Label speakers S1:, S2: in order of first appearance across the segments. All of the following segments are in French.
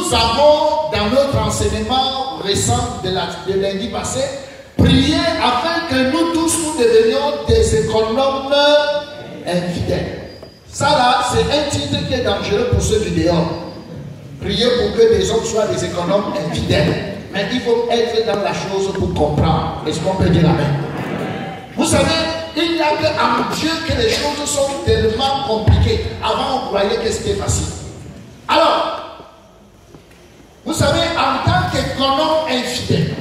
S1: nous avons, dans notre enseignement récent de lundi passé, prié afin que nous tous nous devenions des économes infidèles. Ça là, c'est un titre qui est dangereux pour ceux qui dehors. Prier pour que les hommes soient des économes infidèles. Mais il faut être dans la chose pour comprendre. Est-ce qu'on peut dire amen? Vous savez, il n'y a qu'en Dieu que les choses sont tellement compliquées. Avant, on croyait que c'était facile. Alors, vous savez, en tant qu'économe infidèle,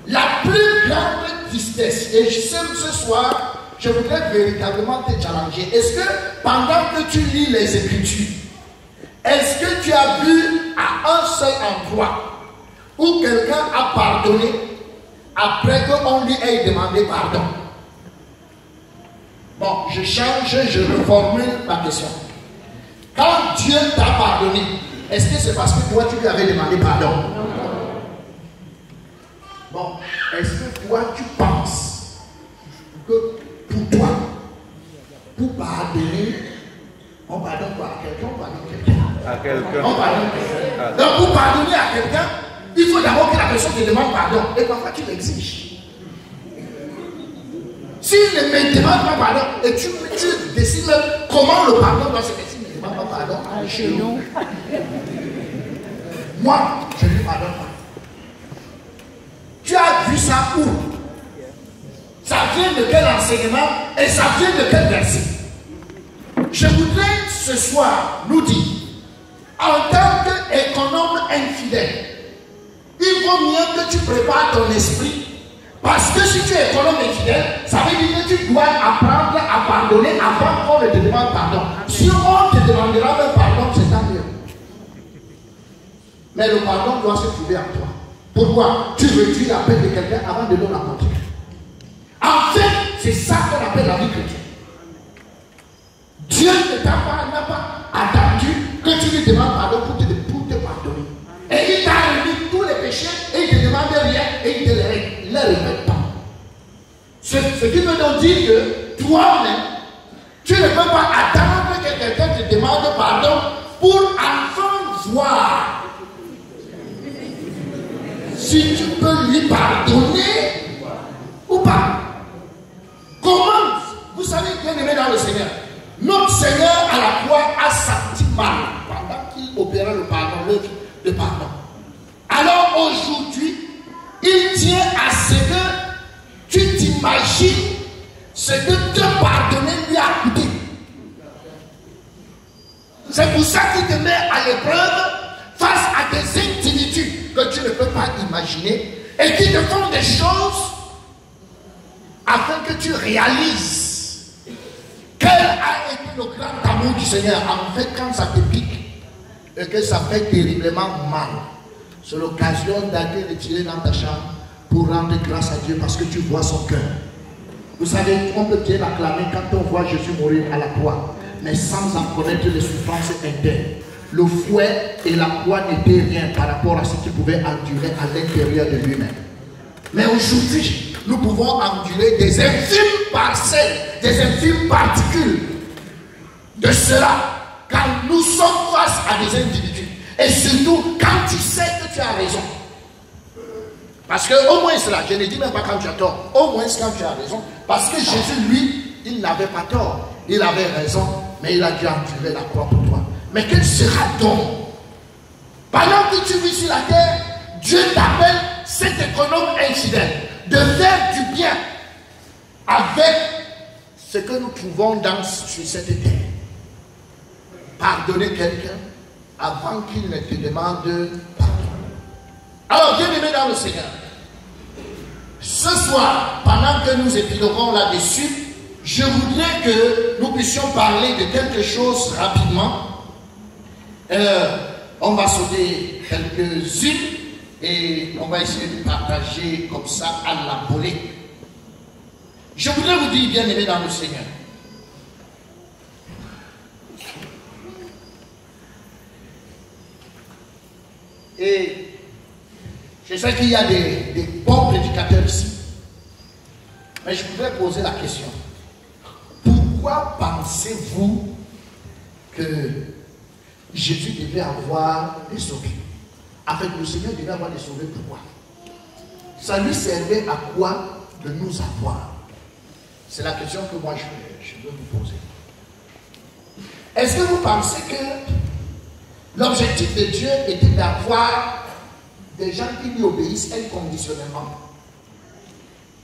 S1: la plus grande tristesse, et ce soir, je voudrais véritablement te challenger. Est-ce que pendant que tu lis les Écritures, est-ce que tu as vu à un seul endroit où quelqu'un a pardonné après qu'on lui ait demandé pardon? Bon, je change, je reformule ma question. Quand Dieu t'a pardonné, est-ce que c'est parce que toi tu lui avais demandé pardon? Bon, est-ce que toi tu penses que pour toi, pour pardonner, on pardonne quoi? À quelqu'un, on pardonne quelqu'un.
S2: À quelqu'un.
S1: On pardonne quelqu'un. Donc pour pardonner à quelqu'un, il faut d'abord que la personne te demande pardon. Et parfois tu l'exiges. S'il ne me demande pas pardon, et tu décides même comment le pardon doit se faire. S'il ne me demande pas pardon, chez nous. Moi, je ne lui pardonne pas. Tu as vu ça où? Ça vient de quel enseignement et ça vient de quel verset? Je voudrais ce soir nous dire, en tant qu'économe infidèle, il vaut mieux que tu prépares ton esprit. Parce que si tu es économe infidèle, ça veut dire que tu dois apprendre à pardonner avant qu'on ne te demande pardon. Si on te demandera même pardon, c'est tant mieux. Mais le pardon doit se trouver en toi. Pourquoi? Tu réduis la peine de quelqu'un avant de l'en apporter. En fait, c'est ça qu'on appelle la vie chrétienne. Dieu n'a pas attendu que tu lui demandes pardon pour te pardonner. Et il t'a remis tous les péchés et il ne te demande rien et il ne les répète pas. Ce qui veut donc dire que toi-même, tu ne peux pas attendre que quelqu'un te demande pardon pour enfin voir si tu peux lui pardonner ou pas. Comment? Vous savez, bien aimé dans le Seigneur, notre Seigneur à la croix a senti mal pendant qu'il opérait le pardon, l'œuvre de pardon. Alors aujourd'hui, il tient à ce que tu t'imagines ce que te pardonner lui a coûté. C'est pour ça qu'il te met à l'épreuve face à des intimitudes que tu ne peux pas imaginer et qui te font des choses afin que tu réalises quel a été le grand amour du Seigneur. En fait, quand ça te pique et que ça fait terriblement mal, c'est l'occasion d'aller retirer dans ta chambre pour rendre grâce à Dieu parce que tu vois son cœur. Vous savez, on peut bien acclamer quand on voit Jésus mourir à la croix, mais sans en connaître les souffrances internes. Le fouet et la croix n'étaient rien par rapport à ce qu'il pouvait endurer à l'intérieur de lui-même. Mais aujourd'hui, nous pouvons endurer des infimes parcelles, des infimes particules de cela, car nous sommes face à des individus. Et surtout, quand tu sais que tu as raison. Parce que au moins cela, je ne dis même pas quand tu as tort, au moins quand tu as raison. Parce que Jésus, lui, il n'avait pas tort. Il avait raison, mais il a dû endurer la croix pour toi. Mais quel sera donc? Pendant que tu vis sur la terre, Dieu t'appelle cet économe infidèle de faire du bien avec ce que nous trouvons sur cette terre. Pardonner quelqu'un avant qu'il ne te demande pardon. Alors, bien aimé dans le Seigneur, ce soir, pendant que nous épiloguons là-dessus, je voudrais que nous puissions parler de quelque chose rapidement. On va sauter quelques-unes et on va essayer de partager comme ça à la volée. Je voudrais vous dire, bien aimé dans le Seigneur, et je sais qu'il y a des bons prédicateurs ici, mais je voudrais poser la question. Pourquoi pensez-vous que Jésus devait avoir des sauvés. En fait, le Seigneur devait avoir des sauvés. Pourquoi? Ça lui servait à quoi de nous avoir? C'est la question que moi je veux vous poser. Est-ce que vous pensez que l'objectif de Dieu était d'avoir des gens qui lui obéissent inconditionnellement?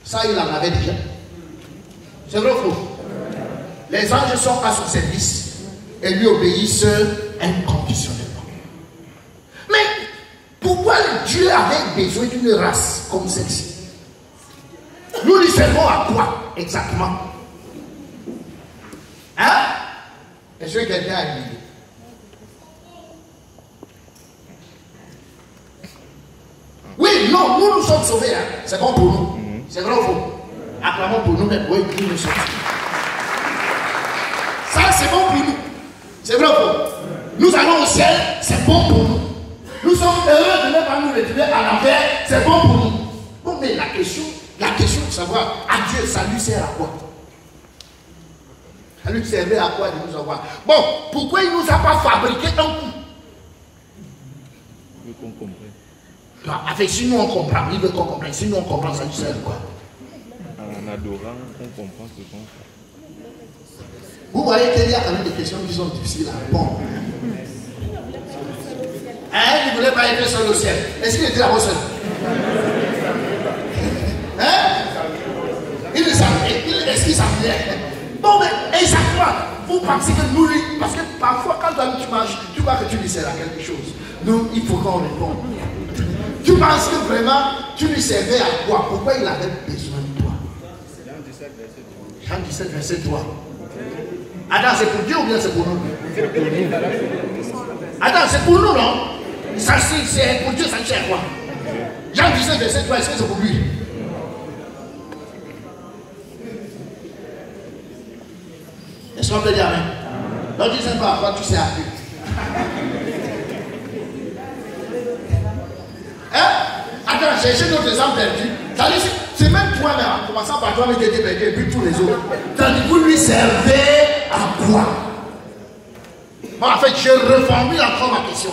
S1: Ça, il en avait déjà. C'est vrai ou faux? Les anges sont à son service et lui obéissent inconditionnellement. Mais pourquoi Dieu avait besoin d'une race comme celle-ci? Nous lui servons à quoi exactement? Hein? Est-ce que quelqu'un a une idée? Oui, non, nous sommes sauvés. Hein? C'est bon pour nous. C'est vrai ou faux? Acclamons pour nous, mais oui, nous nous sommes sauvés. Ça, c'est bon pour nous. C'est vrai ou faux? Nous allons au ciel, c'est bon pour nous. Nous sommes heureux de ne pas nous retrouver à l'enfer, c'est bon pour nous. Bon, mais la question de savoir, à Dieu, ça lui sert à quoi? Ça lui servait à quoi de nous avoir? Bon, pourquoi il ne nous a pas fabriqué un coup?
S2: Il veut qu'on comprenne.
S1: Avec, si nous on comprend, il veut qu'on comprenne. Si nous on comprend, ça lui sert à quoi?
S2: En adorant, on comprend ce qu'on fait.
S1: Vous voyez qu'il y a quand même des questions qui sont difficiles à répondre. Hein, il ne voulait pas être seul au ciel. Est-ce qu'il était là-bas seul? Hein? Il ne savait. Est-ce qu'il savait? Bon, mais exactement. Vous pensez que nous, parce que parfois, quand tu marches, tu vois que tu lui sers à quelque chose. Nous, il faut qu'on réponde. Tu penses que vraiment, tu lui servais à quoi? Pourquoi il avait besoin de toi? Jean 17, verset 3. Attends, c'est pour Dieu ou bien c'est pour nous? Attends, c'est pour nous, non? Ça, c'est pour Dieu, ça tient à quoi? Jean 17, verset 3, est-ce que c'est pour lui? Est-ce qu'on peut dire amen? Donc, tu ne sais pas à quoi tu sais à Dieu. Hein? Attends, cherchez notre exemple perdu. C'est même toi, mais en commençant par toi, mais tu étais perdu, et puis tous les autres. Tandis que vous lui servez à quoi? Bon, en fait, je reformule encore ma question.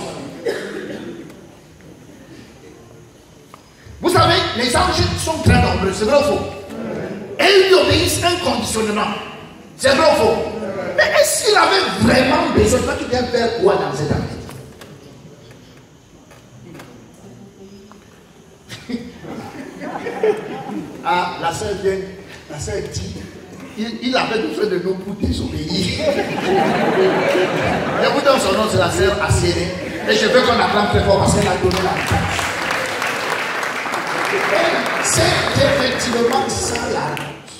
S1: Vous savez, les anges sont très nombreux, c'est vrai ou faux? Et ils lui obéissent inconditionnellement. C'est vrai ou faux? Mais est-ce qu'il avait vraiment besoin? Toi, tu viens faire quoi dans cette année? Ah, la sœur vient, la sœur dit, il avait besoin de nous pour désobéir. Et vous donne son nom, c'est la sœur Asiene. Et je veux qu'on acclame très fort parce qu'elle a donné la réponse. C'est effectivement ça la réponse.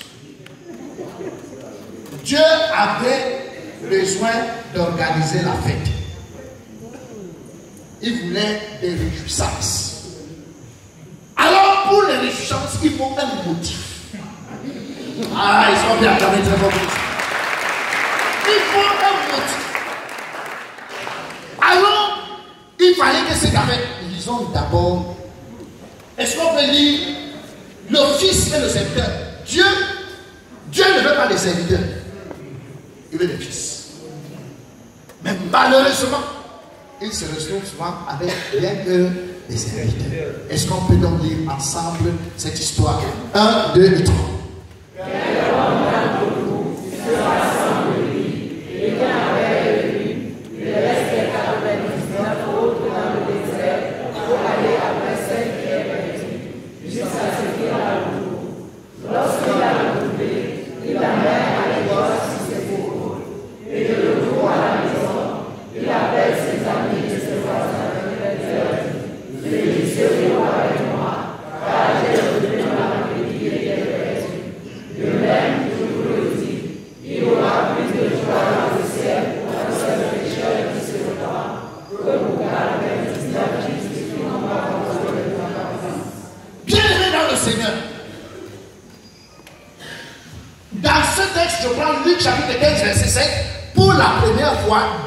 S1: Dieu avait besoin d'organiser la fête. Il voulait des réjouissances. Alors, pour les réjouissances, il faut un motif. Ah, ils sont bien acclamés très fort. Il faut un motif. Alors, il fallait que ces gamins, lisons d'abord. Est-ce qu'on peut lire le fils et le serviteur? Dieu ne veut pas des serviteurs. Il veut des fils. Mais malheureusement, il se retrouve souvent avec rien que des serviteurs. Est-ce qu'on peut donc lire ensemble cette histoire? 1, 2 et 3.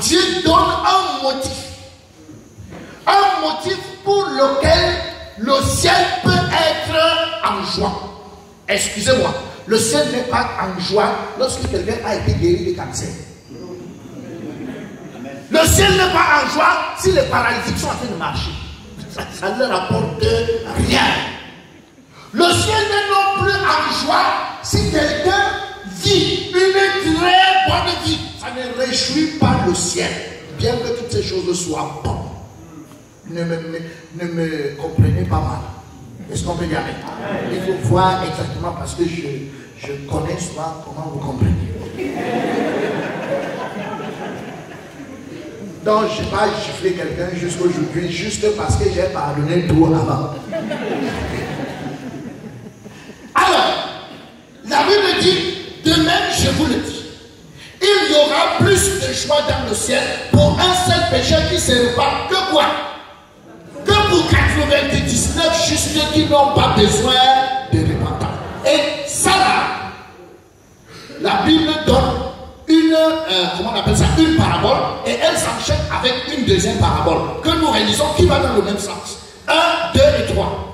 S1: Dieu donne un motif pour lequel le ciel peut être en joie. Excusez-moi, le ciel n'est pas en joie lorsque quelqu'un a été guéri de cancer. Le ciel n'est pas en joie si les paralytiques sont en train de marcher. Ça ne leur apporte rien. Le ciel n'est non plus en joie si quelqu'un vit une très bonne vie. Ça ne réjouit pas le ciel, bien que toutes ces choses soient bonnes. Ne me comprenez pas mal. Est-ce qu'on peut dire amen? Il faut voir exactement parce que je connais souvent comment vous comprenez. Donc, je n'ai pas giflé quelqu'un jusqu'aujourd'hui, juste parce que j'ai pardonné tout avant. Alors, la Bible dit, de même, je vous le dis, il y aura plus de joie dans le ciel pour un seul pécheur qui se repent que quoi? Que pour 99 justes qui n'ont pas besoin de repentance. Et ça là, la Bible donne une, comment on appelle ça, une parabole, et elle s'enchaîne avec une deuxième parabole que nous réalisons qui va dans le même sens. 1, 2 et 3.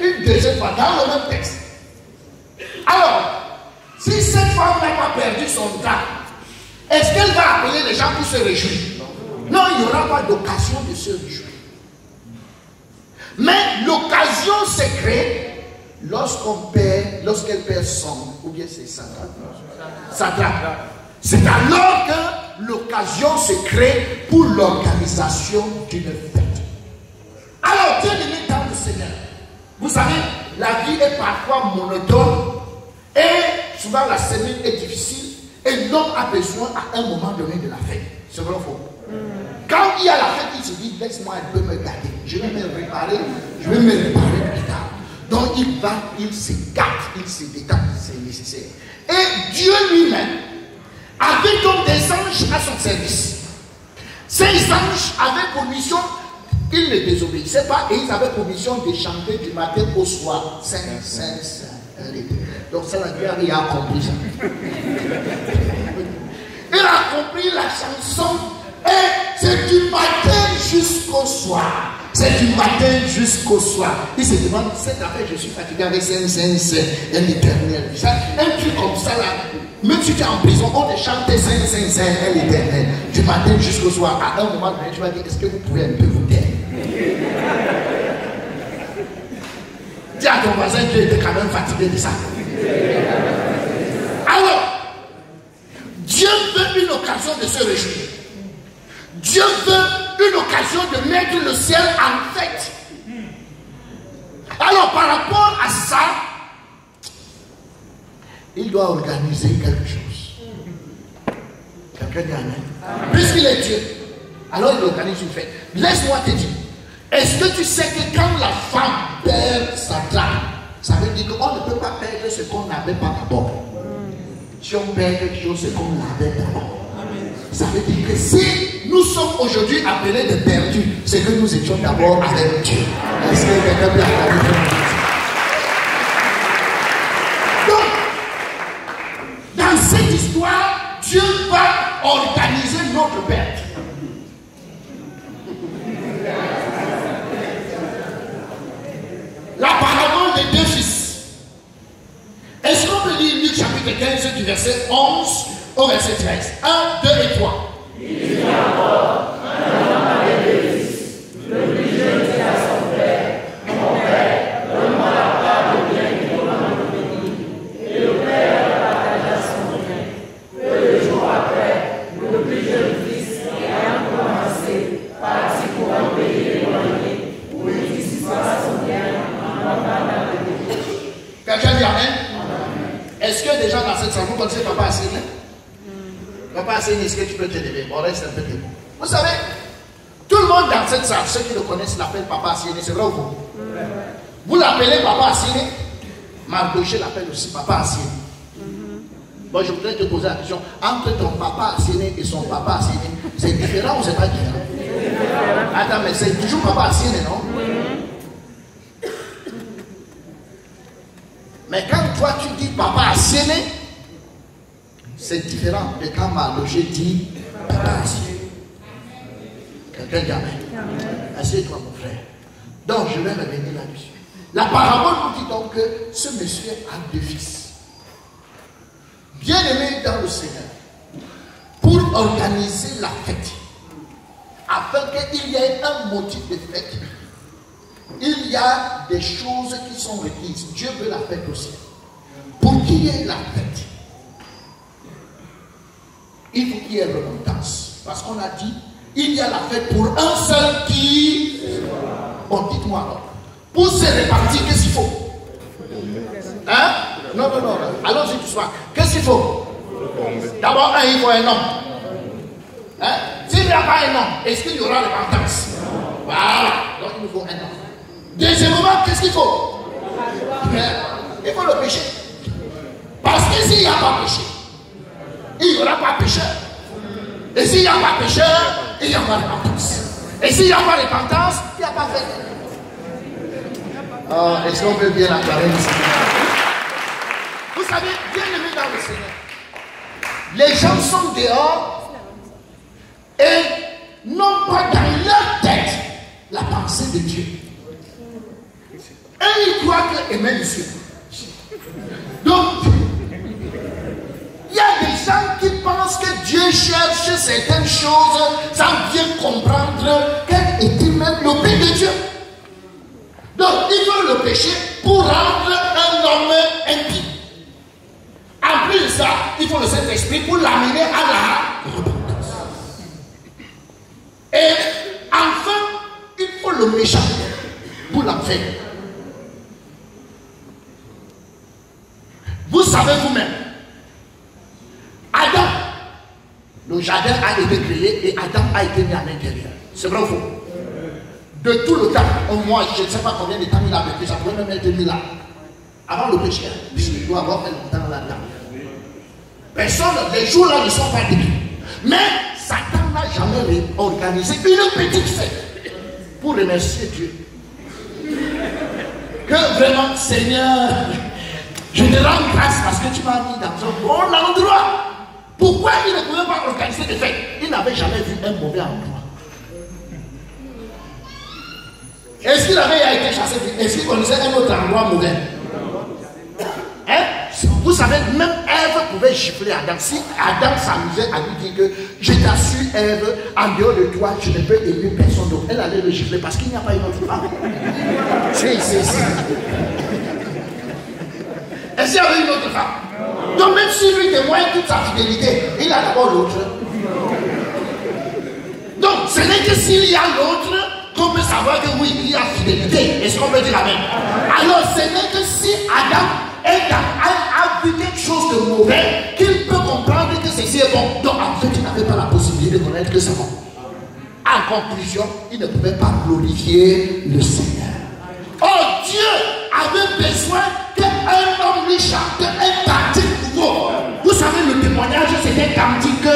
S1: Une deuxième fois, dans le même texte. Alors, si cette femme n'a pas perdu son temps, est-ce qu'elle va appeler les gens pour se réjouir? Non, il n'y aura pas d'occasion de se réjouir. Mais l'occasion se crée lorsqu'elle perd son, ou bien c'est Sadrach. C'est alors que l'occasion se crée pour l'organisation d'une fête. Alors, Dieu aimé dans le Seigneur. Vous savez, la vie est parfois monotone et souvent la semaine est difficile et l'homme a besoin à un moment donné de la fête. C'est vrai ou faux? Quand il y a la fête, il se dit, laisse-moi un peu me garder. Je vais me réparer plus tard. Donc il se gâte, il se détend, c'est nécessaire. Et Dieu lui-même avait donc des anges à son service. Ces anges avaient pour mission. Ils ne désobéissaient pas et ils avaient pour mission de chanter du matin au soir. Saint, Saint, Saint. Donc ça, la guerre, il a compris ça. Il a compris la chanson et c'est du matin jusqu'au soir. C'est du matin jusqu'au soir. Il se demande, cette affaire, je suis fatigué avec Saint, Saint, Saint, un éternel. Un truc comme ça là. Même si tu es en prison, on te chante Saint, Saint, Saint, un éternel. Du matin jusqu'au soir. À un moment donné, tu vas dire, est-ce que vous pouvez un peu vous taire? Dis à ton voisin que tu étais quand même fatigué de ça. Alors, Dieu veut une occasion de se réjouir. Dieu veut une occasion de mettre le ciel en fête. Alors, par rapport à ça, il doit organiser quelque chose. Quelqu'un dit amen. Puisqu'il est Dieu, alors il organise une fête. Laisse-moi te dire. Est-ce que tu sais que quand la femme perd sa trame, ça veut dire qu'on ne peut pas perdre ce qu'on n'avait pas d'abord. Si on perd quelque chose, c'est qu'on l'avait d'abord. Ça veut dire que si nous sommes aujourd'hui appelés de perdus, c'est que nous étions d'abord avec Dieu. Est-ce que quelqu'un peut acclamer? Donc, dans cette histoire, Dieu va organiser notre perte. La parabole des deux fils. Est-ce qu'on peut lire Luc chapitre 15 du verset 11 au verset 13? 1, 2 et 3.
S3: Il dit encore, un homme avait deux fils. Le plus jeune dit à son père, mon père, donne-moi la part de bien qui doit m'appartenir. Et le père partagea son bien. Peu de jours après, le plus jeune fils, ayant commencé, partit pour un pays éloigné, où il dissipa son bien.
S1: Quelqu'un dit amen? Est-ce que déjà dans cette salle, vous connaissez Papa Assine? Papa Assine, est-ce que tu peux te lever? Bon, reste un peu debout. Vous savez, tout le monde dans cette salle, ceux qui le connaissent l'appellent Papa Assine, c'est vrai ou faux? Vous l'appelez Papa Assine, Marc Gaucher l'appelle aussi Papa Assine. Moi, je voudrais te poser la question. Entre ton papa asséné et son papa asséné, c'est différent ou c'est pas différent? Attends, mais c'est toujours papa asséné, non? Mais quand toi tu dis papa asséné, c'est différent de quand Marloché dit papa asséné. Quelqu'un dit amen. Assieds-toi, mon frère. Donc, je vais revenir là-dessus. La parabole nous dit donc que ce monsieur a 2 fils. Bien-aimés dans le Seigneur, pour organiser la fête, afin qu'il y ait un motif de fête, il y a des choses qui sont requises. Dieu veut la fête aussi. Pour qu'il y ait la fête, il faut qu'il y ait remontance. Parce qu'on a dit, il y a la fête pour un seul qui... Bon, dites-moi alors. Pour se répartir, qu'est-ce qu'il faut? Hein? Non. Allons-y tout soir. Qu'est-ce qu'il faut? D'abord, il faut un homme. Hein? S'il n'y a pas un homme, est-ce qu'il y aura repentance? Voilà. Donc, il nous faut un homme. Deuxièmement, qu'est-ce qu'il faut? Il faut le péché. Parce que s'il n'y a pas péché, il n'y aura pas pécheur. Et s'il n'y a pas pécheur, il n'y a pas repentance. Et s'il n'y a pas repentance, il n'y a pas fête. Est-ce qu'on peut bien acclamer le Seigneur? Vous savez, bien aimé dans le Seigneur, les gens sont dehors et n'ont pas dans leur tête la pensée de Dieu. Et ils croient que aimer le ciel. Donc, il y a des gens qui pensent que Dieu cherche certaines choses sans bien comprendre quel était même le but de Dieu. Donc, il faut le péché pour rendre un homme impie. En plus de ça, il faut le Saint-Esprit pour l'amener à la repentance. Et enfin, il faut le méchant pour l'enfer. Vous savez vous-même, Adam, le jardin a été créé et Adam a été mis à l'intérieur. C'est vrai ou faux? De tout le temps, au moins, je ne sais pas combien de temps il a vécu, ça pourrait même être 2000 ans. Avant le péché, puisqu'il doit avoir fait longtemps là-dedans. Personne, les jours-là ne sont pas décrits. Mais Satan n'a jamais organisé une petite fête pour remercier Dieu. Que vraiment, Seigneur, je te rends grâce parce que tu m'as mis dans un bon endroit. Pourquoi il ne pouvait pas organiser des fêtes? Il n'avait jamais vu un mauvais endroit. Est-ce qu'il avait été chassé? Est-ce qu'il connaissait un autre endroit mauvais? Hein? Vous savez, même Ève pouvait gifler Adam. Si Adam s'amusait à lui dire que je t'assure, Ève, en dehors de toi, je ne peux aimer personne d'autre. Elle allait le gifler parce qu'il n'y a pas une autre femme. Si. Est-ce qu'il y avait une autre femme? Donc même si lui témoigne toute sa fidélité, il a d'abord l'autre. Donc ce n'est que s'il y a l'autre qu'on peut savoir que oui, il y a fidélité. Est-ce qu'on peut dire amen? Alors ce n'est que si Adam a vu quelque chose de mauvais qu'il peut comprendre que ceci est bon. Donc en fait, il n'avait pas la possibilité de connaître que c'est bon. En conclusion, il ne pouvait pas glorifier le Seigneur. Oh, Dieu avait besoin qu'un homme lui chante un cantique nouveau. Vous savez, le témoignage, c'est un cantique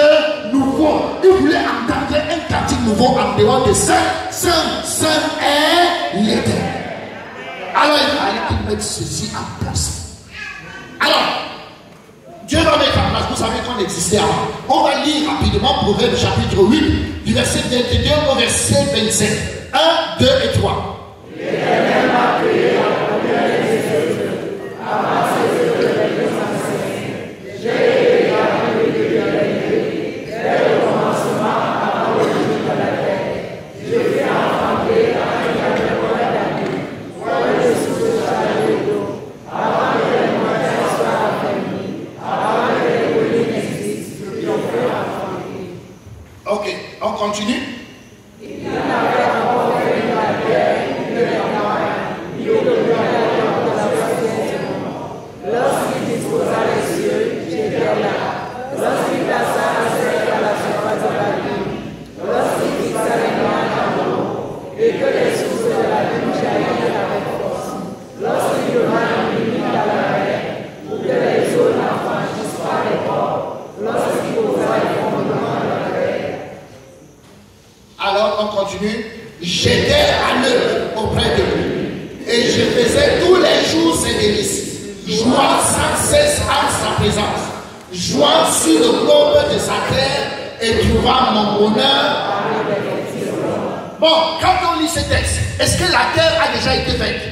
S1: nouveau. Il voulait entendre un cantique nouveau en dehors de Saint est l'Éternel. Alors, il fallait qu'il mette ceci en place. Alors, Dieu va mettre en place. Vous savez qu'on existait avant. On va lire rapidement Proverbe chapitre 8, du verset 22 au verset 27. 1, 2 et 3.
S3: L'Éternel m'a créé en première des yeux, avant ses yeux de l'existence. J'ai été gardé de l'éternité, dès le commencement avant l'origine de la terre. Je fais enfanter dans un jardin pour la nuit, comme le souffle chargé d'eau, avant que les montagnes soient affermies, avant que les collines existent, je fais enfanter.
S1: Ok, on continue.
S3: Il n'avait encore fait la terre. Lorsqu'il disposa les cieux, j'étais là. Lorsqu'il plaça la terre à la surface de la lune, lorsqu'il fixa les nuages en l'eau, et que les sources de la lune jaillirent avec force, lorsqu'il donna la limite à la mer, pour que les eaux n'en franchissent pas les portes
S1: Alors on continue. J'étais à l'œuvre auprès de lui. Et je faisais tous les jours ses délices, jouant sans cesse en sa présence, jouant sur le globe de sa terre et trouvant mon bonheur. Bon, quand on lit ce texte, est-ce que la terre a déjà été faite?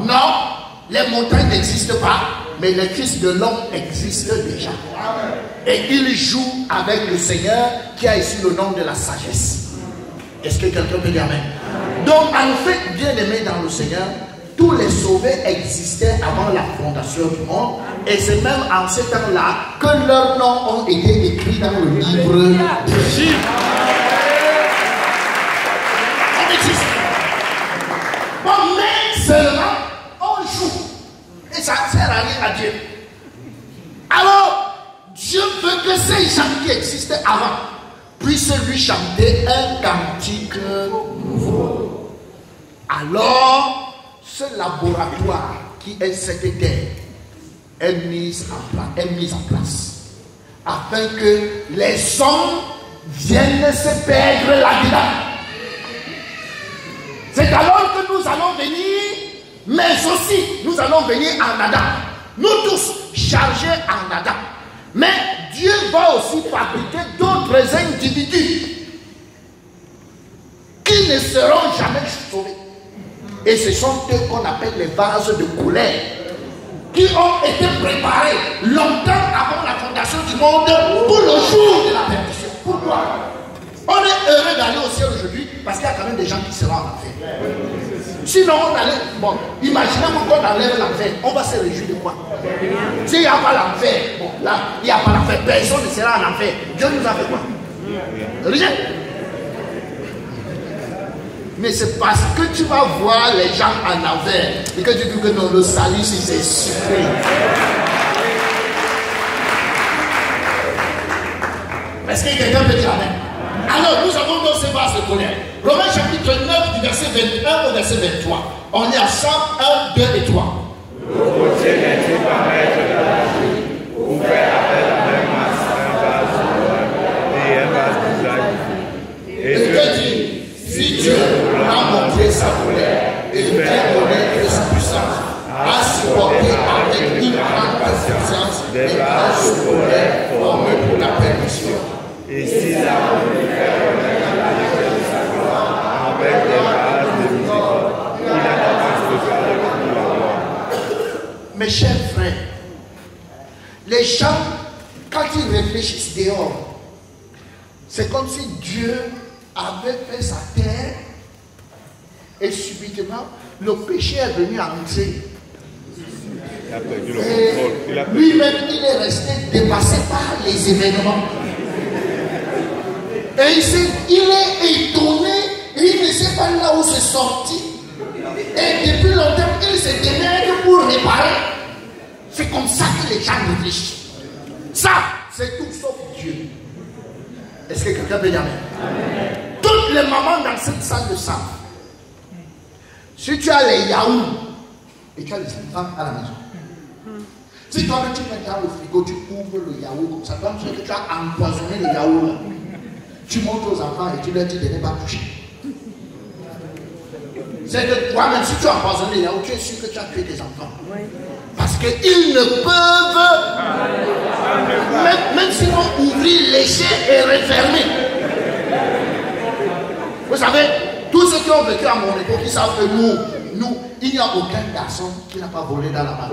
S1: Non, les montagnes n'existent pas, mais les fils de l'homme existent déjà. Et il joue avec le Seigneur qui a ici le nom de la sagesse. Est-ce que quelqu'un peut dire amen? Donc, en fait, bien aimé dans le Seigneur, tous les sauvés existaient avant la fondation du monde. Et c'est même en ce temps-là que leurs noms ont été écrits dans le livre de Jésus. On existe. Bon, mais seulement, on joue. Et ça ne sert à rien à Dieu. Alors, Dieu veut que ces gens qui existaient avant puissent lui chanter un cantique nouveau. Alors, ce laboratoire qui est cette terre est mis en place afin que les hommes viennent se perdre là-dedans. C'est alors que nous allons venir, mais aussi nous allons venir en Adam. Nous tous chargés en Adam. Mais Dieu va aussi fabriquer d'autres individus qui ne seront jamais sauvés. Et ce sont eux qu'on appelle les vases de colère, qui ont été préparés longtemps avant la fondation du monde pour le jour de la perdition. Pourquoi? On est heureux d'aller au ciel aujourd'hui parce qu'il y a quand même des gens qui seront en enfer. Sinon, on allait. Bon, imaginez qu'on enlève l'enfer. On va se réjouir de quoi? S'il n'y a pas l'enfer, bon, là, il n'y a pas l'enfer. Personne ne sera en enfer. Dieu nous a fait quoi? Rien. Mais c'est parce que tu vas voir les gens en enfer et que tu dis que non, le salut, c'est suprême. Est-ce que quelqu'un peut dire amen? Alors, nous avons dans ces bases de colère. Romains chapitre 9, du verset 21 au verset 23. On est ensemble, 1, 2 et 3.
S2: Le routier n'est-il pas maître de la vie, ou fait appel à un masse, un vase et un vase d'usage.
S1: Et que dit, si Dieu a montré sa colère et fait connaître sa puissance, a supporté avec une grande patience des vases de colère formés pour la perdition.
S2: Et s'il a voulu faire connaître la richesse de sa gloire avec des vases de miséricorde, il a d'avance préparé pour la gloire.
S1: Mes chers frères, les gens, quand ils réfléchissent dehors, c'est comme si Dieu avait fait sa terre et subitement le péché est venu entrer.
S2: Il a perdu le contrôle.
S1: Lui-même, il est resté dépassé par les événements. Et il est étonné, et il ne sait pas là où c'est sorti. Et depuis longtemps, il se démerde pour réparer. C'est comme ça que les gens réfléchissent. Ça, c'est tout sauf Dieu. Est-ce que quelqu'un peut dire amen? Toutes les mamans dans cette salle de sang, si tu as les yaourts et tu as les enfants à la maison, si toi tu mets dans le frigo, tu ouvres le yaourt comme ça, comme si tu as empoisonné le yaourt là. Tu montres aux enfants et tu leur dis de ne pas toucher. C'est que toi-même, si tu as empoisonné les yaourts, tu es sûr que tu as tué tes enfants. Parce qu'ils ne peuvent, même s'ils vont ouvrir, lécher et refermer. Vous savez, tous ceux qui ont vécu à mon époque, ils savent que nous, il n'y a aucun garçon qui n'a pas volé dans la main.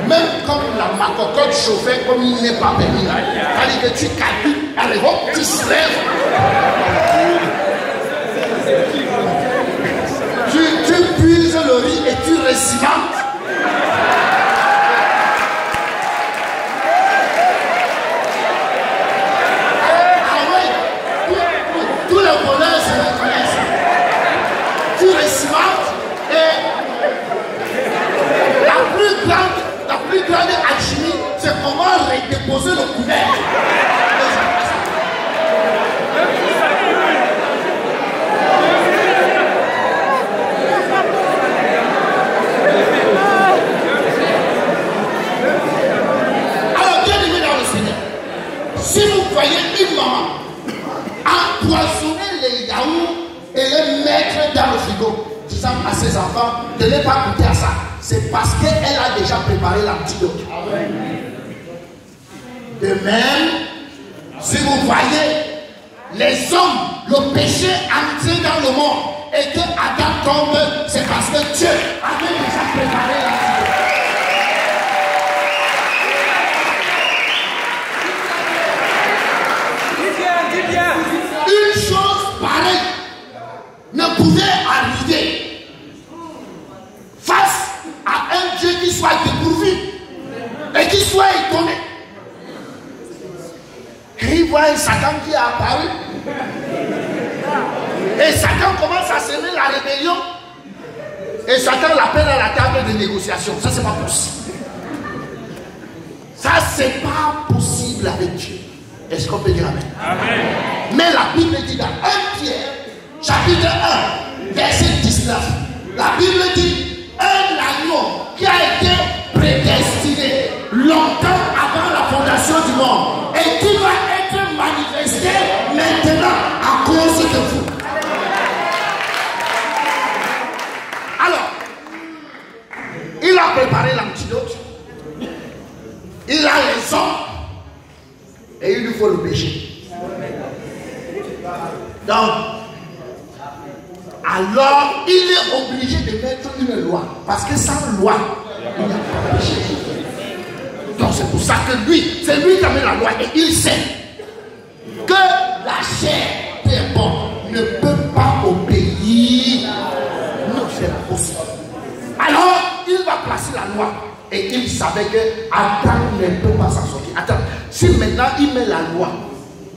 S1: Même comme la macocotte chauffée, comme il n'est pas permis là, c'est-à-dire que tu calcules, allez hop, tu soulèves. Tu puises le riz et tu recimentes. La plus grande alchimie, c'est comment redéposer le couvert. Alors, bien aimé dans le Seigneur, si vous voyez une maman empoisonnée les yaourts et les mettre dans le frigo, disant à ses enfants de ne pas goûter à ça. C'est parce qu'elle a déjà préparé l'antidote. De même, si vous voyez les hommes, le péché entrer dans le monde et que Adam tombe, c'est parce que Dieu avait déjà préparé l'antidote. Une chose pareille ne pouvait arriver face à un Dieu qui soit dépourvu et qui soit étonné. Et il voit un Satan qui est apparu. Et Satan commence à semer la rébellion. Et Satan l'appelle à la table de négociation. Ça, c'est pas possible. Ça, c'est pas possible avec Dieu. Est-ce qu'on peut dire amen? Amen. Mais la Bible dit dans 1 Pierre, chapitre 1, verset 19, la Bible dit un agneau qui a été prédestiné longtemps avant la fondation du monde et qui va être manifesté maintenant à cause de vous. Alors, il a préparé l'antidote, il a les hommes et il lui faut le péché. Donc, alors il est obligé de mettre une loi. Parce que sans loi, il n'y a pas de péché. Donc c'est pour ça que lui, c'est lui qui a mis la loi. Et il sait que la chair, peu importe, ne peut pas obéir. Non, c'est pas possible. Alors, il va placer la loi. Et il savait que Adam ne peut pas s'en sortir. Attends, si maintenant il met la loi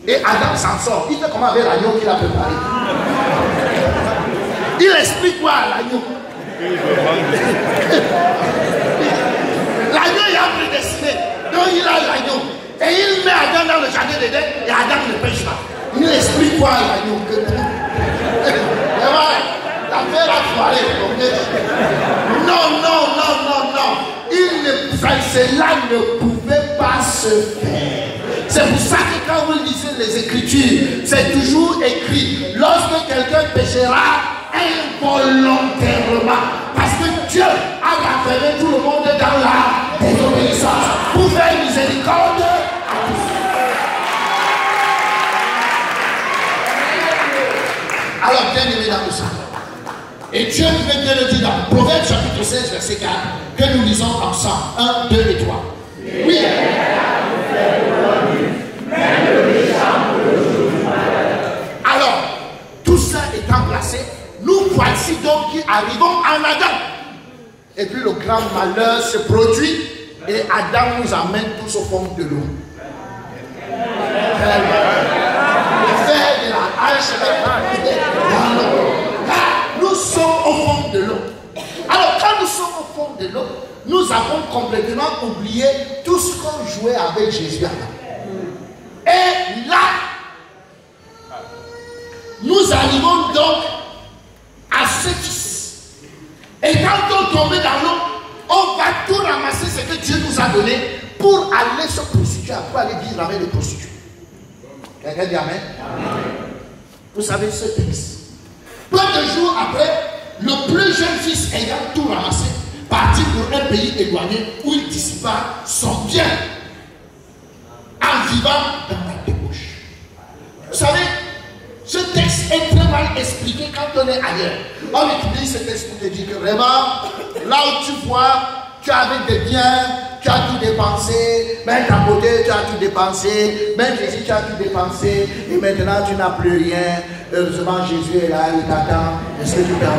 S1: et Adam s'en sort, il fait comment avec l'agneau qu'il a préparé? Il explique quoi à l'agneau? L'agneau il a prédestiné. Donc il a l'agneau. Et il met Adam dans le jardin d'Éden et Adam ne pêche pas. Il explique quoi à l'agneau? L'affaire a foiré. Non, non, non, non, non. Cela ne pouvait pas se faire. C'est pour ça que quand vous lisez les Écritures, c'est toujours écrit lorsque quelqu'un péchera involontairement. Parce que Dieu a renfermé tout le monde dans la désobéissance pour faire miséricorde à tous. Alors, bien aimé dans tout ça. Et Dieu nous vient de le dire dans Proverbe chapitre 16, verset 4, que nous lisons ensemble. 1, 2 et 3. Oui. Alors, tout ça étant placé, nous voici donc qui arrivons en Adam. Et puis le grand malheur se produit et Adam nous amène tous au fond de l'eau. Le fer de la hache dans l'eau. Nous sommes au fond de l'eau. Alors quand nous sommes au fond de l'eau, nous avons complètement oublié tout ce qu'on jouait avec Jésus avant. Et là, nous arrivons donc à ce fils. Et quand on tombe dans l'eau, on va tout ramasser ce que Dieu nous a donné pour aller se prostituer, pour aller vivre avec les prostituées. Quelqu'un dit amen? Amen. Vous savez ce texte. Peu de jours après, le plus jeune fils ayant tout ramassé, partit pour un pays éloigné où il dissipa son bien en vivant dans la débauche. Vous savez, ce texte est très mal expliqué quand on est ailleurs. On utilise ce texte pour te dire que vraiment, là où tu vois, tu avais des biens, tu as tout dépensé, même ta beauté, tu as tout dépensé, même Jésus, tu as tout dépensé, et maintenant tu n'as plus rien. Heureusement, Jésus est là, il t'attend. Est-ce que tu t'en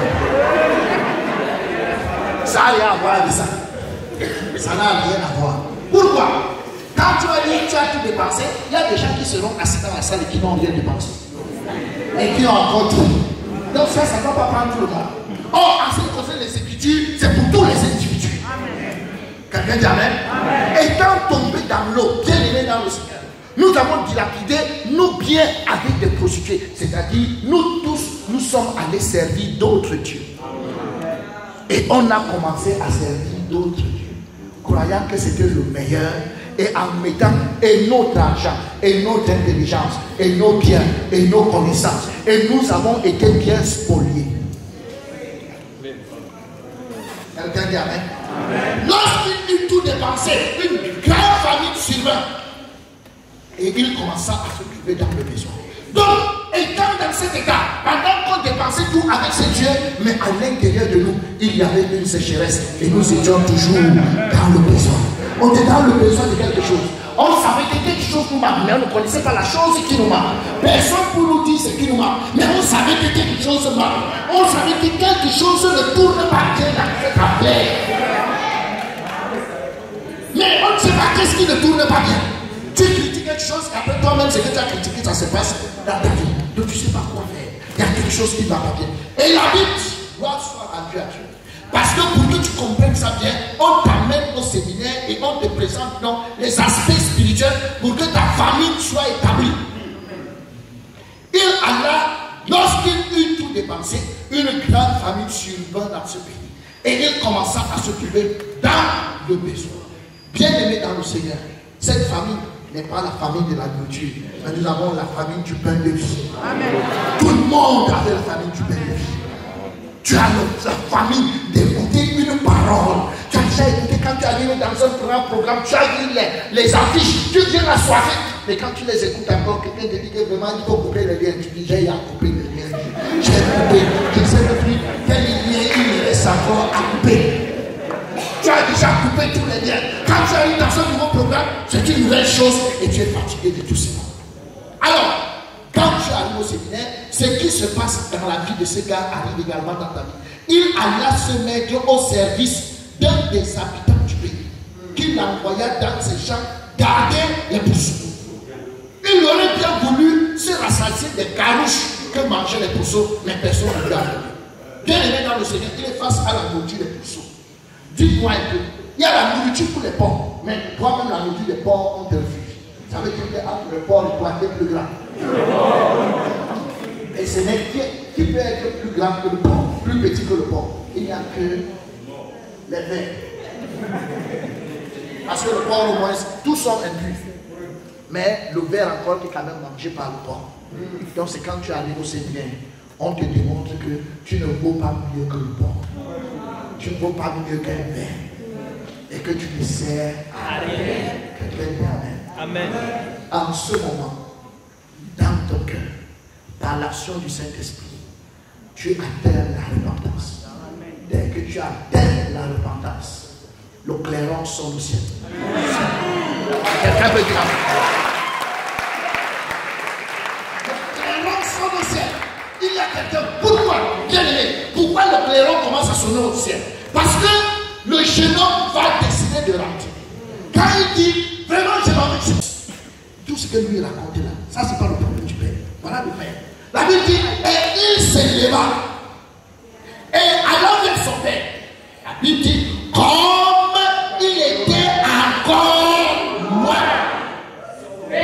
S1: Ça n'a rien à voir avec ça. Ça n'a rien à voir. Pourquoi? Quand tu vas dire que tu as tout dépensé, il y a des gens qui seront assis dans la salle et qui n'ont rien dépensé. Et qui ont encore tout. Donc ça ne va pas prendre tout le monde. Or, en ce qui concerne les Écritures, c'est pour tous les individus. Quelqu'un dit amen? Étant tombé dans l'eau, bien aimé dans le Seigneur, nous avons dilapidé nos biens avec des prostituées. C'est-à-dire, nous tous, nous sommes allés servir d'autres dieux. Et on a commencé à servir d'autres dieux, croyant que c'était le meilleur et en mettant et notre argent, et notre intelligence, et nos biens, et nos connaissances. Et nous avons été bien spoliés. Quelqu'un dit amen. Lorsqu'il eut tout dépensé, une grande famine survint. Et il commença à s'occuper dans le besoin. Donc, étant dans cet état, pendant qu'on dépensait tout avec ses dieux, mais à l'intérieur de nous, il y avait une sécheresse. Et nous étions toujours dans le besoin. On était dans le besoin de quelque chose. On savait que quelque chose nous manque, mais on ne connaissait pas la chose qui nous manque. Personne pour nous dire ce qui nous manque, mais on savait que quelque chose manque. On savait que quelque chose ne tourne pas bien dans cette affaire. Mais on ne sait pas qu'est-ce qui ne tourne pas bien. Tu critiques quelque chose et après toi-même, ce que tu as critiqué, ça se passe dans ta vie. Donc tu ne sais pas quoi faire. Il y a quelque chose qui ne va pas bien. Et la Bible, gloire soit rendue à Dieu. Parce que pour que tu comprennes ça bien, on t'amène au séminaire et on te présente les aspects spirituels pour que ta famille soit établie. Il alla, lorsqu'il eut tout dépensé, une grande famine survint dans ce pays. Et il commença à s'occuper dans le besoin. Bien-aimé dans le Seigneur, cette famille n'est pas la famille de la nourriture, mais nous avons la famille du pain de vie. Amen. Tout le monde avait la famille du pain de vie. Tu as la famille d'écouter une parole. Tu as déjà écouté quand tu arrives dans un grand programme, tu as vu les affiches, tu viens la soirée. Mais quand tu les écoutes encore, quelqu'un te dit que vraiment il faut couper les liens. Tu dis, j'ai à couper les liens. J'ai coupé, je ne sais plus quel lien il reste encore à couper. Tu as déjà coupé tous les liens. Quand tu arrives dans un nouveau programme, c'est une nouvelle chose et tu es fatigué de tout cela. Alors, quand tu arrives au séminaire, ce qui se passe dans la vie de ce gars arrive également dans ta vie. Il alla se mettre au service d'un des habitants du pays, qu'il envoya dans ses champs garder les pourceaux. Il aurait bien voulu se rassasier des carouches que mangeaient les pourceaux, mais personne ne lui a donné. Bien aimé dans le Seigneur, il est face à la nourriture des pourceaux. Dites-moi un peu, il y a la nourriture pour les porcs, mais toi-même la nourriture des porcs, on te refuse. Ça veut dire qu'entre le porc et le poids, qui est plus grand. Et ce n'est qui peut être plus grand que le porc, plus petit que le porc. Il n'y a que les vers. Parce que le porc, au moins, tous sont impurs. Mais le ver encore qui est quand même mangé par le porc. Donc c'est quand tu arrives au séminaire, on te démontre que tu ne vaux pas mieux que le porc. Tu ne vaux pas mieux qu'un ver. Et que tu te sers à rien. Quelqu'un dit amen. Amen. En ce moment, dans ton cœur, par l'action du Saint-Esprit, tu atteins la repentance. Dès que tu atteins la repentance, le clairon sonne au ciel. Quelqu'un peut dire amen. Le clairon sonne au ciel. Il y a quelqu'un. Pourquoi? Bien aimé. Pourquoi le clairon commence à sonner au ciel? Parce que le jeune homme va décider de rentrer. Quand il dit, vraiment, je m'en vais. Tout ce que lui raconte là, ça c'est pas le problème du Père. Voilà le Père. La Bible dit, et il s'éleva. Et allant vers son Père, la Bible dit, comme il était encore loin,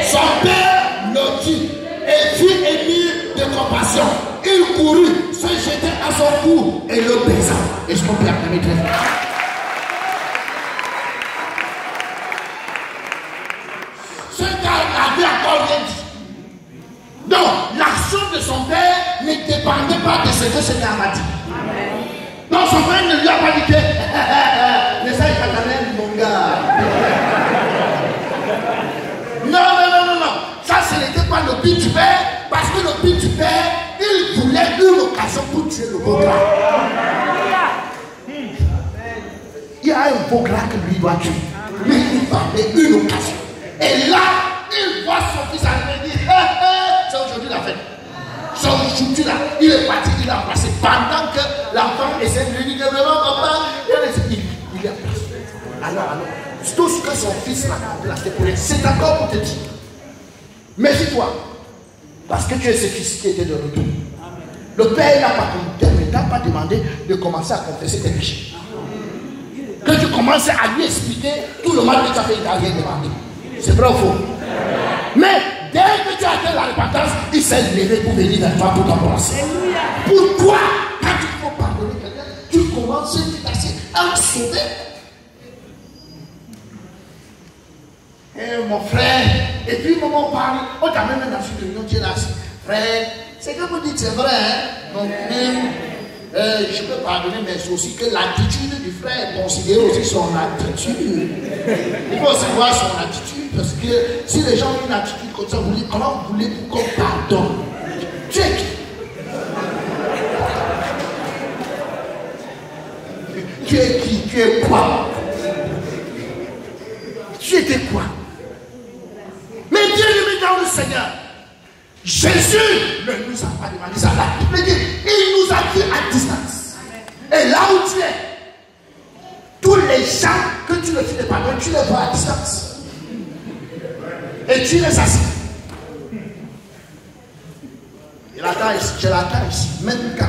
S1: son Père le dit et fut ému de compassion. Il courut, se jetait à son cou et le baisa. Est-ce qu'on peut acclamer très fort? Ce gars n'avait encore rien dit. Donc, l'action de son père ne dépendait pas de ce que ce gars m'a dit. Donc, son père ne lui a pas dit que mais ça, il va quand même, mon gars. Non. Ça, ce n'était pas le but du père, parce que le but du père, il voulait une occasion pour tuer le beau gras. Il y a un beau gras que lui doit tuer. Mais il fallait une occasion. Et là, il voit son fils arriver et dit, c'est aujourd'hui la fête. C'est aujourd'hui là. Il est parti, il a passé. Pendant que l'enfant essaie de lui dire, vraiment, papa, il a passé. Alors, tout ce que son fils a placé pour lui, c'est encore pour te dire. Méfie-toi. Parce que tu es ce fils qui était de retour. Le père n'a pas demandé de commencer à confesser tes péchés. Que tu commences à lui expliquer tout le mal que tu as fait, il t'a rien demandé. C'est vrai ou faux? Mais dès que tu as atteint la repentance, il s'est levé pour venir vers toi pour t'embrasser. Pourquoi? Quand il faut pardonner quelqu'un, tu commences à sauver. mon frère, et puis maman parle, on t'amène dans une réunion, tu es là, frère, c'est que vous dites, c'est vrai, hein? Donc même, je peux pardonner, mais c'est aussi que l'attitude du frère, considérez aussi son attitude. Il faut aussi voir son attitude, parce que si les gens ont une attitude comme ça, vous dites, comment vous voulez qu'on pardonne? Tu es qui? Tu es qui? Tu es quoi? Tu étais quoi? Mais Dieu aimé dans le Seigneur, Jésus ne nous a pas demandé ça là. Il nous a dit à distance. Et là où tu es, tous les gens que tu ne files pas, tu les vois à distance. Et tu les assis. Il attend ici, je l'attends ici, même quand.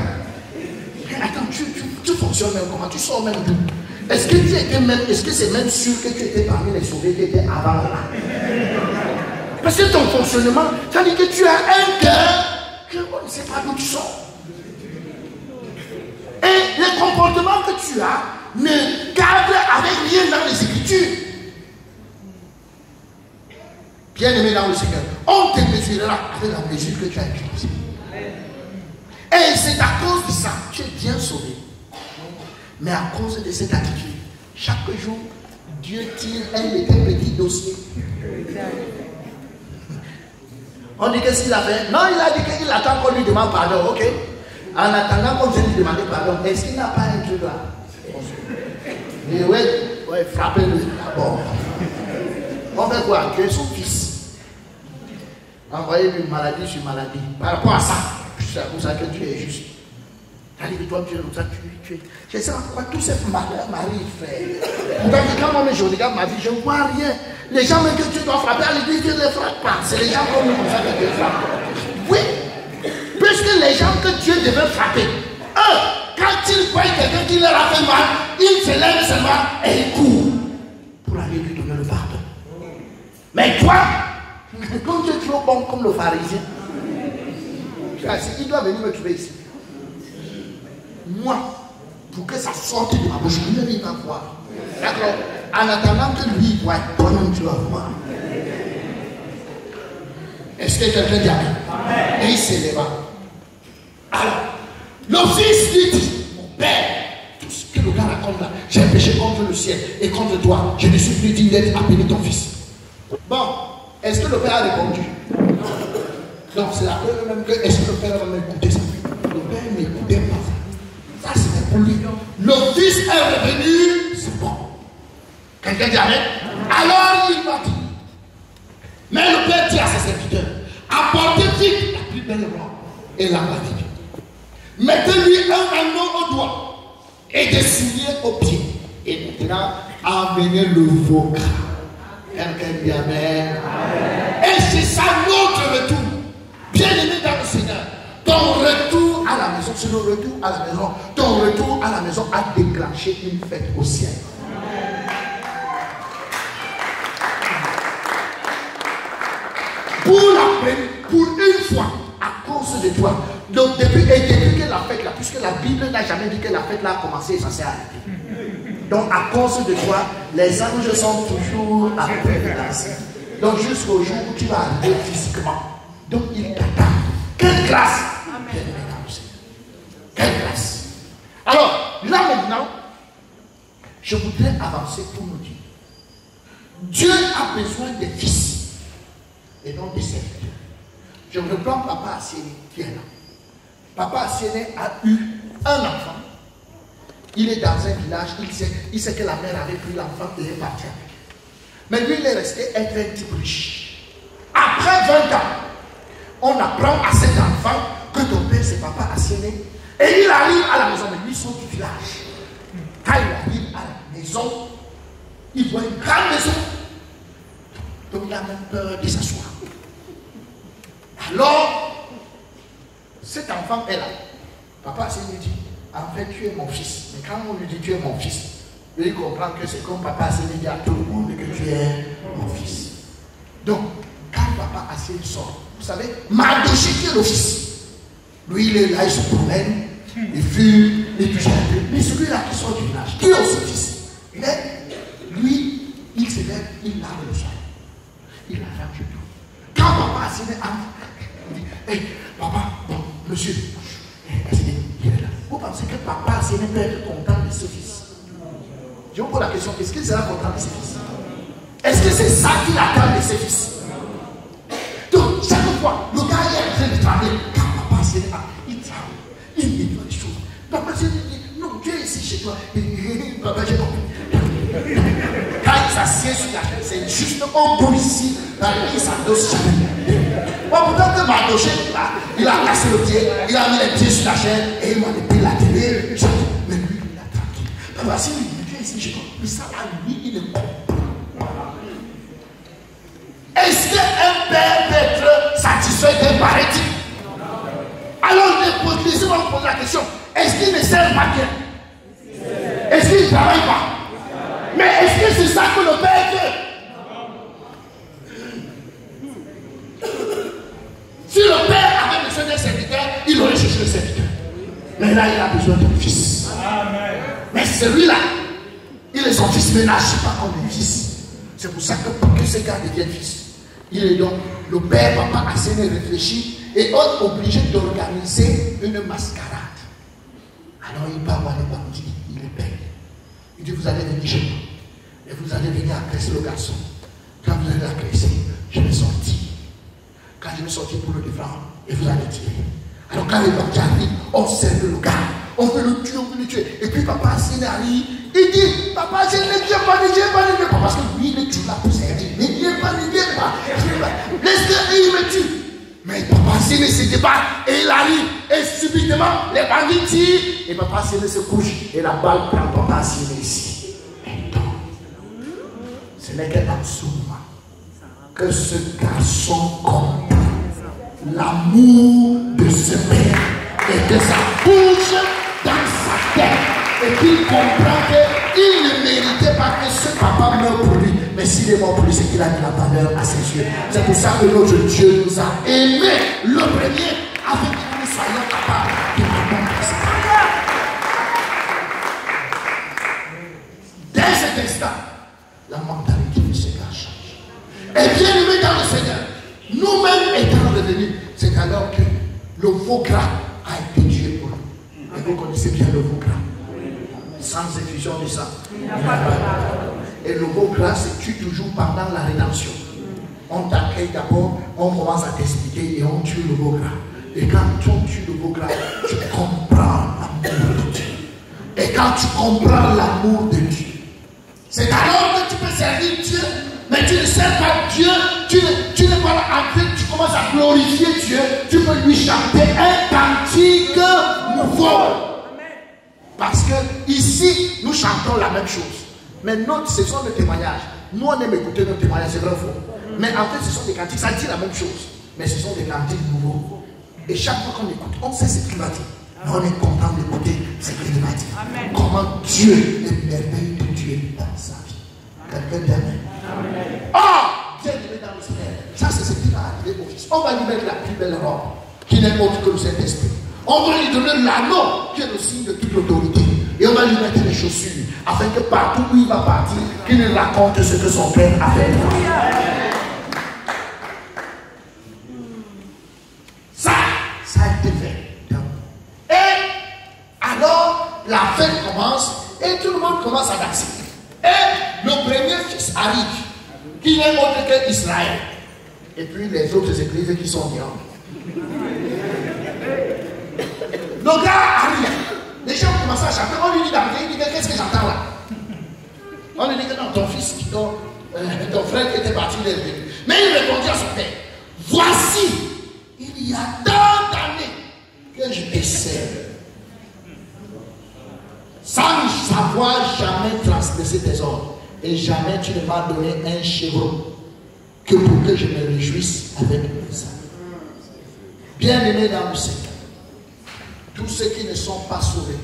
S1: Attends, tu fonctionnes même comment? Tu sors même d'où? Est-ce que tu étais même, est-ce que c'est même sûr que tu étais parmi les sauvés qui étaient avant là? Parce que ton fonctionnement, ça dit que tu as un cœur que on ne sait pas d'où tu sors. Et les comportements que tu as ne cadrent avec rien dans les Écritures. Bien aimé dans le Seigneur, on te mesurera avec la mesure que tu as utilisée. Et c'est à cause de ça que tu es bien sauvé. Mais à cause de cette attitude, chaque jour, Dieu tire un de tes petits dossiers. On dit qu'est-ce qu'il a fait? Non, il a dit qu'il attend qu'on lui demande pardon, ok? En attendant qu'on vienne lui demander pardon, est-ce qu'il n'a pas un truc là? Et ouais, frappez-le d'abord. On fait quoi? Tu es son fils. Envoyez-lui maladie sur maladie. Par rapport à ça, c'est pour ça que tu es juste. C'est-à-dire que toi, tu es comme ça, tu es. Je sais pourquoi tous ces malheurs m'arrivent, frère. Donc, quand moi, je regarde ma vie, je ne vois rien. Les gens même que tu dois frapper à l'église, Dieu ne les frappe pas. C'est les gens comme nous, comme ça, que Dieu frappe. Oui. Puisque les gens que Dieu devait frapper, eux, quand ils voient quelqu'un qui leur a fait mal, ils se lèvent seulement et ils courent pour aller lui donner le pardon. Mais toi, comme tu es trop bon comme le pharisien, il doit venir me trouver ici. Moi, pour que ça sorte de ma bouche, lui, il va voir. D'accord? En attendant que lui voit, toi-même tu vas voir. Est-ce que quelqu'un dit amen? Et il s'élève. Alors, le fils lui dit, mon père, tout ce que le gars raconte là, j'ai péché contre le ciel et contre toi. Je ne suis plus digne d'être appelé ton fils. Bon, est-ce que le père a répondu? Non, c'est la preuve même que est-ce que le père va m'écouter ça? Le père n'écoutait pas ça. Ça, c'était pour lui. Le fils est revenu, c'est bon. Quelqu'un dit amen? Alors il va dire. Mais le père dit à ses serviteurs, apportez vite la plus belle robe et la platitude. Mettez-lui un anneau au doigt et des souliers aux pieds. Et maintenant, amenez le veau gras. Quelqu'un dit amen? Et c'est ça notre retour. Bien aimé dans le Seigneur. Ton retour à la maison, c'est le retour à la maison. Ton retour à la maison a déclenché une fête au ciel. Pour une fois, à cause de toi. Donc depuis que la fête là, puisque la Bible n'a jamais dit que la fête là a commencé et ça s'est arrêté. Donc à cause de toi, les anges sont toujours à prévenance. Donc jusqu'au jour où tu vas arriver physiquement. Donc il t'attend. Quelle grâce! Amen. Quelle grâce! Alors, là maintenant, je voudrais avancer pour nous dire. Dieu a besoin des fils et non des serviteurs. Je reprends Papa Asiene qui est là. Papa Asiene a eu un enfant. Il est dans un village, il sait que la mère avait pris l'enfant et est partie avec. Mais lui, il est resté être un type riche. Après 20 ans, on apprend à cet enfant que ton père c'est Papa Asiene. Et il arrive à la maison, mais lui, ils sont du village. Quand il arrive à la maison, il voit une grande maison. Donc il a même peur de s'asseoir. Alors, cet enfant est là. Papa Asiene lui dit, en fait, tu es mon fils. Mais quand on lui dit tu es mon fils, lui il comprend que c'est comme Papa Asiene dit à tout le monde que tu es mon fils. Donc, quand Papa Asiene sort, vous savez, Mardoché qui est le fils. Lui, il est là, il se promène, il fume, il touche un peu. Mais celui-là qui sort du village, qui est aussi fils. Mais lui, il se lève, il lave le sol. monsieur, est-ce qu'il est là? Vous pensez que papa, c'est un père content de ses fils? Je vous pose la question, est-ce qu'il sera content de ses fils? Est-ce que c'est ça qu'il attend de ses fils? Donc, chaque fois, le gars est en train de travailler. Quand papa, c'est là, il travaille, il dit des choses. Papa, c'est dit, non, tu es ici chez toi. Papa, j'ai compris. Quand il s'assied sur la chaise, c'est juste un bout ici, il s'endosse jamais. Bon, pourtant que Mardoché, il a cassé le pied, il a mis les pieds sur la chaise et il m'a dit la télé. Mais lui, il est tranquille. Papa, si tu es ici chez toi, mais ça, lui, il est bon. Est-ce qu'un père peut être satisfait d'un pareil type? Alors, laissez-moi vous poser la question. Est-ce qu'il ne sert pas bien? Est-ce qu'il ne travaille pas? Mais est-ce que c'est ça que le père fait? Si le père avait besoin d'un serviteur, il aurait cherché le serviteur. Mais là, il a besoin d'un fils. Mais celui-là, il est son fils, mais n'agit pas comme un fils. C'est pour ça que pour que ce gars devienne fils, il est donc le père, papa, assez réfléchi et est obligé d'organiser une mascarade. Alors il part voir les bandits, il les paye. Il dit, vous allez venir chez moi et vous allez venir agresser le garçon. Quand vous allez l'agresser, je vais sortir. Quand je vais sortir pour le défendre, et vous allez tirer. Alors quand les bandits arrivent, on serve le gars. On veut le tuer, on veut le tuer. Et puis papa arrive, il dit, papa, je ne tiens pas, ne tiens pas, ne tiens pas. Parce que lui, il est toujours là pour servir. Ne viens pas, ne viens pas. Laisse-le et il me tue. Mais papa ne se débat et il arrive. Et subitement, les bandits tirent. Et papa se couche. Et la balle prend papa ici. Et donc, ce n'est qu'un souvent que ce garçon comprend l'amour de ce père et que ça bouge dans sa tête et qu'il comprend qu'il ne méritait pas que ce papa meure pour lui, mais s'il est mort pour lui, c'est qu'il a mis la valeur à ses yeux. C'est pour ça que notre Dieu nous a aimés le premier afin que nous soyons capables de répondre à ça. Dès cet instant, la mentalité de ce gars change. Et bien aimé dans le Seigneur, nous-mêmes étant revenus, c'est alors que le veau gras a été tué pour nous. Et vous connaissez bien le veau gras. Sans effusion du sang. Et le veau gras se tue toujours pendant la rédemption. On t'accueille d'abord, on commence à t'expliquer et on tue le veau gras. Et quand on tue le veau gras, tu comprends l'amour de Dieu. Et quand tu comprends l'amour de Dieu, c'est alors que tu peux servir Dieu. Mais tu ne sers pas Dieu, tu n'es pas là en fait, tu commences à glorifier Dieu, tu peux lui chanter un cantique nouveau. Parce que ici, nous chantons la même chose. Mais ce sont des témoignages. Nous, on aime écouter nos témoignages, c'est vrai ou faux. Mais en fait, ce sont des cantiques, ça dit la même chose. Mais ce sont des cantiques nouveaux. Et chaque fois qu'on écoute, on sait ce qu'il va dire. Mais on est content d'écouter ce qu'il va dire. Amen. Comment Dieu est merveilleux de Dieu dans sa vie. Quelqu'un d'amen. Oh, Dieu est dans le Seigneur. Ça, c'est ce qui va arriver au Fils. On va lui mettre la plus belle robe, qui n'est autre que le Saint-Esprit. On va lui donner l'anneau, qui est le signe de toute l'autorité. Et on va lui mettre les chaussures, afin que partout où il va partir, qu'il nous raconte ce que son Père a fait. Ça a été fait. Et alors, la fête commence, et tout le monde commence à danser. Et le premier fils arrive, qui n'est autre que Israël. Et puis les autres églises qui sont bien. Le gars arrive. Les gens commencent à chanter. On lui dit d'arriver. Il dit, qu'est-ce que j'entends là? On lui dit que non, ton fils, ton frère qui était parti, il est revenu. Mais il répondit à son père, voici, il y a tant d'années que je te sers, sans savoir jamais transgresser tes ordres. Et jamais tu ne m'as donné un chevreau que pour que je me réjouisse avec mes amis. Bien-aimés dans le Seigneur, tous ceux qui ne sont pas sauvés,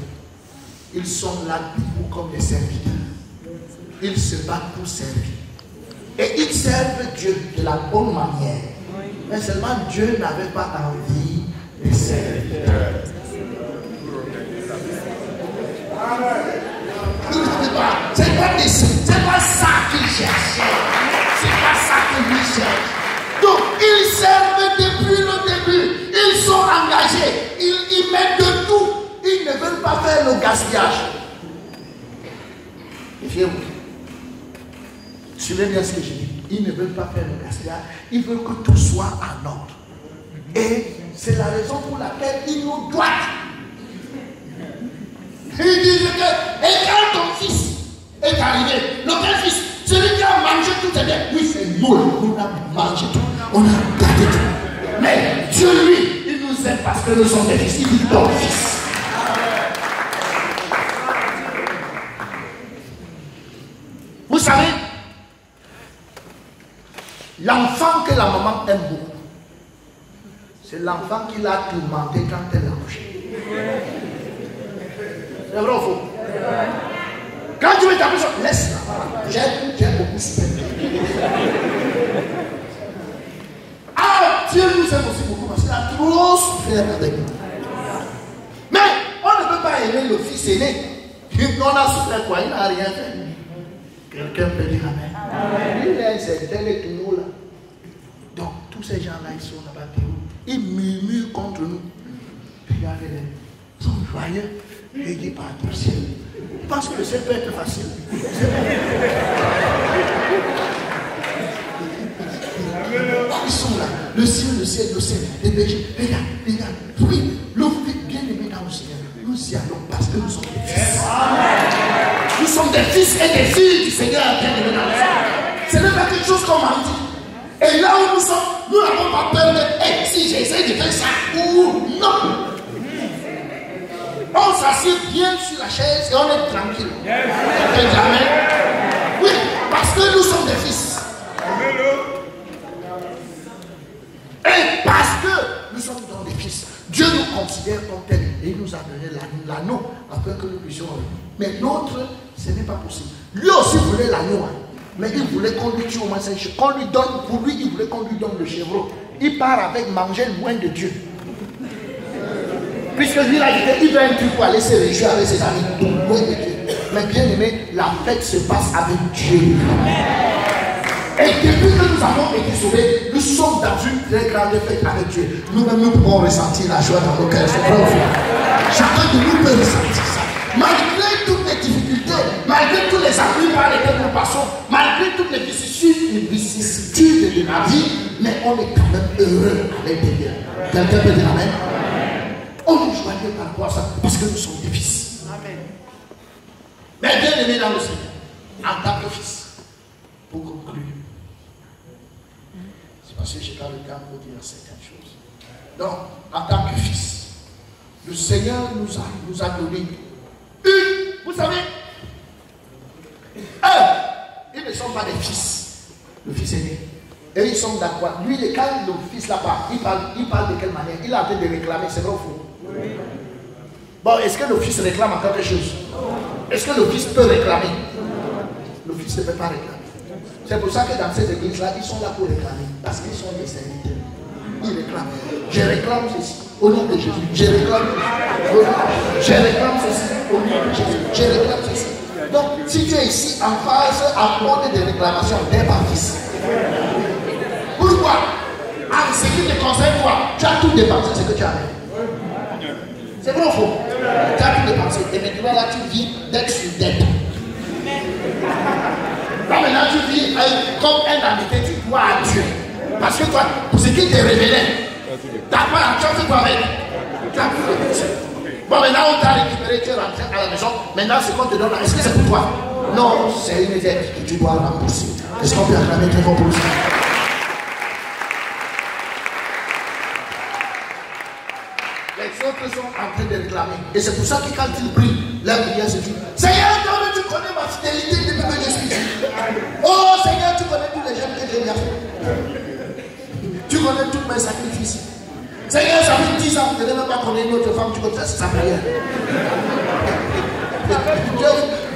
S1: ils sont là debout comme des serviteurs. Ils se battent pour servir. Et ils servent Dieu de la bonne manière. Mais seulement Dieu n'avait pas envie de servir. C'est pas ça qu'il cherchait. C'est pas ça qu'il lui cherche. Donc, ils servent depuis le début. Ils sont engagés. Ils pas faire le gaspillage. Méfiez-vous. Suivez bien ce que je dis. Ils ne veulent pas faire le gaspillage. Ils veulent que tout soit en ordre. Et c'est la raison pour laquelle ils nous doivent. Ils disent que, et quand ton fils est arrivé, lequel fils? Celui qui a mangé tout est bien. Oui, c'est nous. On a mangé tout. On a gardé tout. Mais Dieu, lui, il nous aime parce que nous sommes des fils. Il dit ton fils. Vous savez, l'enfant que la maman aime beaucoup, c'est l'enfant qui l'a tourmenté quand elle l'a couché. C'est vrai ou faux? Quand tu veux taper ça, laisse-la. J'aime beaucoup ce père. Ah, Dieu nous aime aussi beaucoup parce qu'il a trop souffert avec nous. Mais on ne peut pas aimer le fils aîné. On a souffert quoi? Il n'a rien fait. Quelqu'un peut dire Amen. Il est tel et tout là. Donc, tous ces gens-là, ils sont là-bas. Ils murmurent contre nous. Regardez-les. Ils sont joyeux. Je dis pas tout ciel. Ils pensent que le ciel peut être facile. Ils sont là. Le ciel, les bergers. Regarde. Oui, l'homme bien aimé dans le Seigneur. Nous y allons parce que nous sommes des fils. Nous sommes des fils et des filles du Seigneur bien aimé dans le Seigneur. Ce n'est pas quelque chose qu'on m'a dit. Et là où nous sommes, nous n'avons pas peur de si j'essaie de faire ça ou non. On s'assied bien sur la chaise et on est tranquille. Amen. Oui, parce que nous sommes des fils. Et parce que nous sommes dans des fils, Dieu nous considère comme tels et il nous a donné l'anneau afin que nous puissions. Mais l'autre, ce n'est pas possible. Lui aussi voulait l'agneau, hein. Mais il voulait qu'on lui tue au moins 5 chevaux. Qu'on lui donne, pour lui, il voulait qu'on lui donne le chevreau. Il part avec manger loin de Dieu. Puisque lui, là, il veut un truc pour aller se réjouir avec ses amis. Donc, loin de Dieu. Mais bien aimé, la fête se passe avec Dieu. Et depuis que nous avons été sauvés, nous sommes dans une très grande fête avec Dieu. Nous-mêmes, nous pouvons ressentir la joie dans nos cœurs. C'est vrai ou faux? Chacun de nous peut ressentir ça. Malgré toutes les difficultés, malgré tous les abus par lesquels nous passons, malgré toutes les vicissitudes de la vie, mais on est quand même heureux à l'intérieur. Quelqu'un peut dire Amen? On est joyeux par rapport à ça, parce que nous sommes des fils. Amen. Mais bien aimé dans le Seigneur, en tant que fils, pour conclure, c'est parce que j'ai pas le temps pour dire certaines choses. Donc, en tant que fils, le Seigneur nous a donné vous savez, eux, ils ne sont pas des fils. Le fils aîné. Et ils sont d'accord. Lui, quand le fils là-bas, il parle de quelle manière? Il a en train de réclamer, c'est vrai ou faux? Oui. Bon, est-ce que le fils réclame en quelque chose? Est-ce que le fils peut réclamer? Le fils ne peut pas réclamer. C'est pour ça que dans ces églises-là, ils sont là pour réclamer. Parce qu'ils sont des serviteurs. Ils réclament. Je réclame ceci. Au nom de Jésus. Je réclame ceci. Je réclame ceci. Au nom de Jésus. Je réclame ceci. Donc, si tu es ici en phase, en mode de réclamation, t'es pas fils. Pourquoi? En ce qui te concerne, toi, tu as tout dépensé ce que tu as. C'est vrai ou faux? Tu as tout dépensé. Et maintenant, là, tu vis d'être sur dette. Là, maintenant, tu vis comme un habité, tu dois à Dieu. Parce que toi, pour ce qui t'est révélé, t'as pas l'argent, tu dois avec. Tu as tout dépensé. Bon, maintenant, on t'a récupéré, tu es rentré à la maison. Maintenant, ce qu'on te donne là, est-ce que c'est pour toi? Non, c'est une dette que tu dois rembourser. Est-ce qu'on peut acclamer très fort pour ça? Les autres sont en train de réclamer. Et c'est pour ça que quand ils prient, leur prière se dit Seigneur, toi tu connais ma fidélité depuis que je suis ici. Oh Seigneur, tu connais tous les jeunes que j'ai bien fait. Tu connais tous mes sacrifices. Seigneur, ça fait 10 ans que je n'ai même pas connu une autre femme, tu connais sa prière.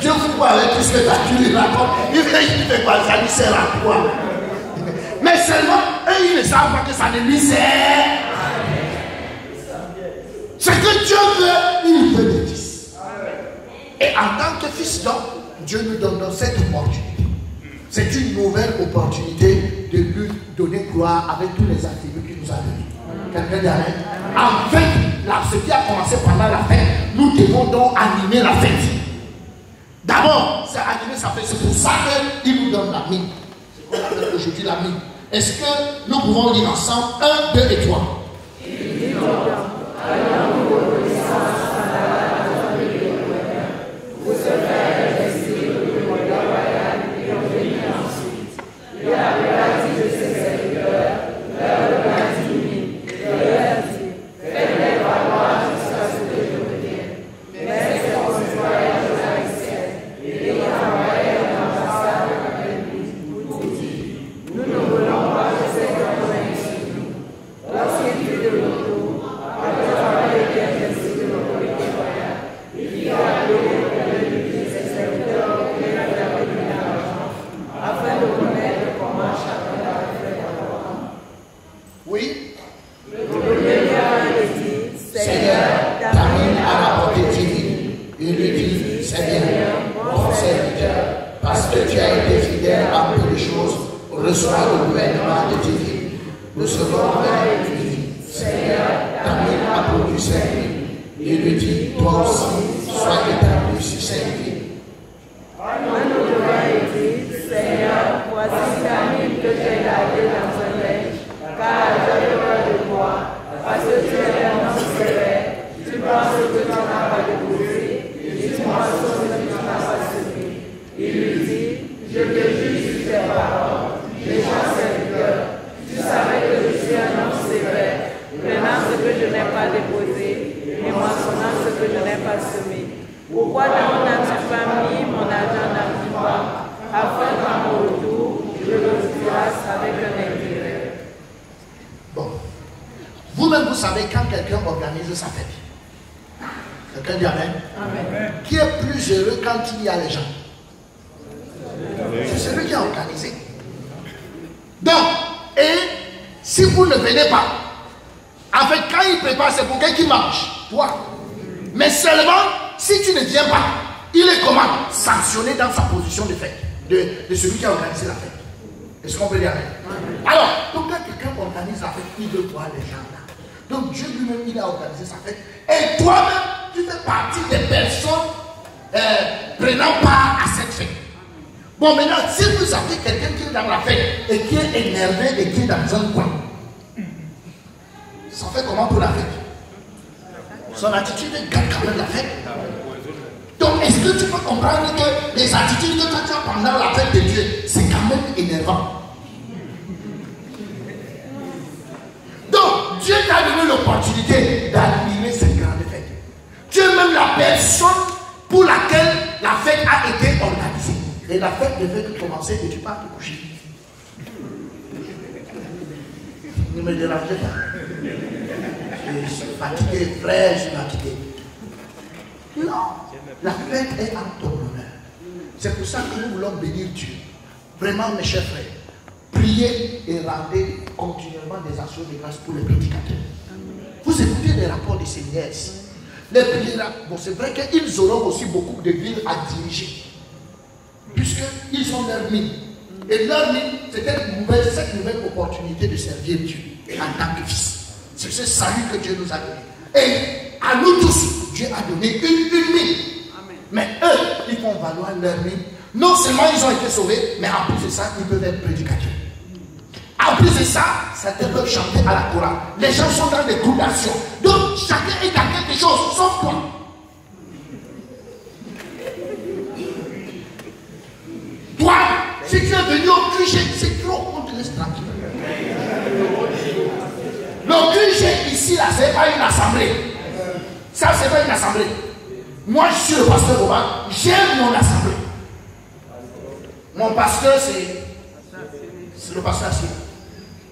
S1: Dieu vous voit avec tout ce que tu lui racontes. Il fait quoi? Ça lui sert à quoi? Mais seulement, eux, ils ne savent pas que ça ne lui sert. Ce que Dieu veut, il veut des fils. Et en tant que fils, donc, Dieu nous donne cette opportunité. C'est une nouvelle opportunité de lui donner gloire avec tous les attributs qu'il nous a donnés. Quelqu'un dit Amen. En fait, là, ce qui a commencé pendant la fête, nous Nous devons donc animer la fête. D'abord, c'est animer sa fête. C'est pour ça qu'il nous donne la mine. C'est ce qu'on appelle aujourd'hui la mine. Est-ce que nous pouvons lire ensemble 1, 2 et 3? Dans sa position de fête, de celui qui a organisé la fête. Est-ce qu'on peut dire? Alors, donc quand quelqu'un organise la fête, il veut voir les gens là. Donc Dieu lui-même, il a organisé sa fête. Et toi-même, tu fais partie des personnes prenant part à cette fête. Bon, maintenant, si vous avez quelqu'un qui est dans la fête et qui est énervé et qui est dans un coin, ça fait comment pour la fête? Son attitude garde quand même la fête. Donc, est-ce que tu peux comprendre que les attitudes que tu as pendant la fête de Dieu, c'est quand même énervant? Donc, Dieu t'a donné l'opportunité d'animer cette grande fête. Tu es même la personne pour laquelle la fête a été organisée. Et la fête devait commencer et tu pars te coucher. Ne me dérangez pas. Je suis fatigué, frère, je suis fatigué. Non. La fête est en ton honneur. C'est pour ça que nous voulons bénir Dieu. Vraiment, mes chers frères, priez et rendez continuellement des actions de grâce pour les prédicateurs. Vous écoutez les rapports des seigneurs. Les prédicateurs, bon, c'est vrai qu'ils auront aussi beaucoup de villes à diriger. Puisqu'ils ont leur mine. Et leur mine, c'était cette nouvelle opportunité de servir Dieu en tant que fils. C'est ce salut que Dieu nous a donné. Et à nous tous, Dieu a donné une mine. Mais eux, ils font valoir leur mine. Non seulement ils ont été sauvés, mais en plus de ça, ils peuvent être prédicateurs. En plus de ça, certains peuvent chanter à la chorale. Les gens sont dans des groupes d'action. Donc, chacun est dans quelque chose, sauf toi. Toi, si tu es venu au QG, c'est trop, on te laisse tranquille. Le QG ici, là, c'est pas une assemblée. Ça, c'est pas une assemblée. Moi, je suis le pasteur Romain, j'aime mon assemblée. Mon pasteur, c'est le pasteur Assis.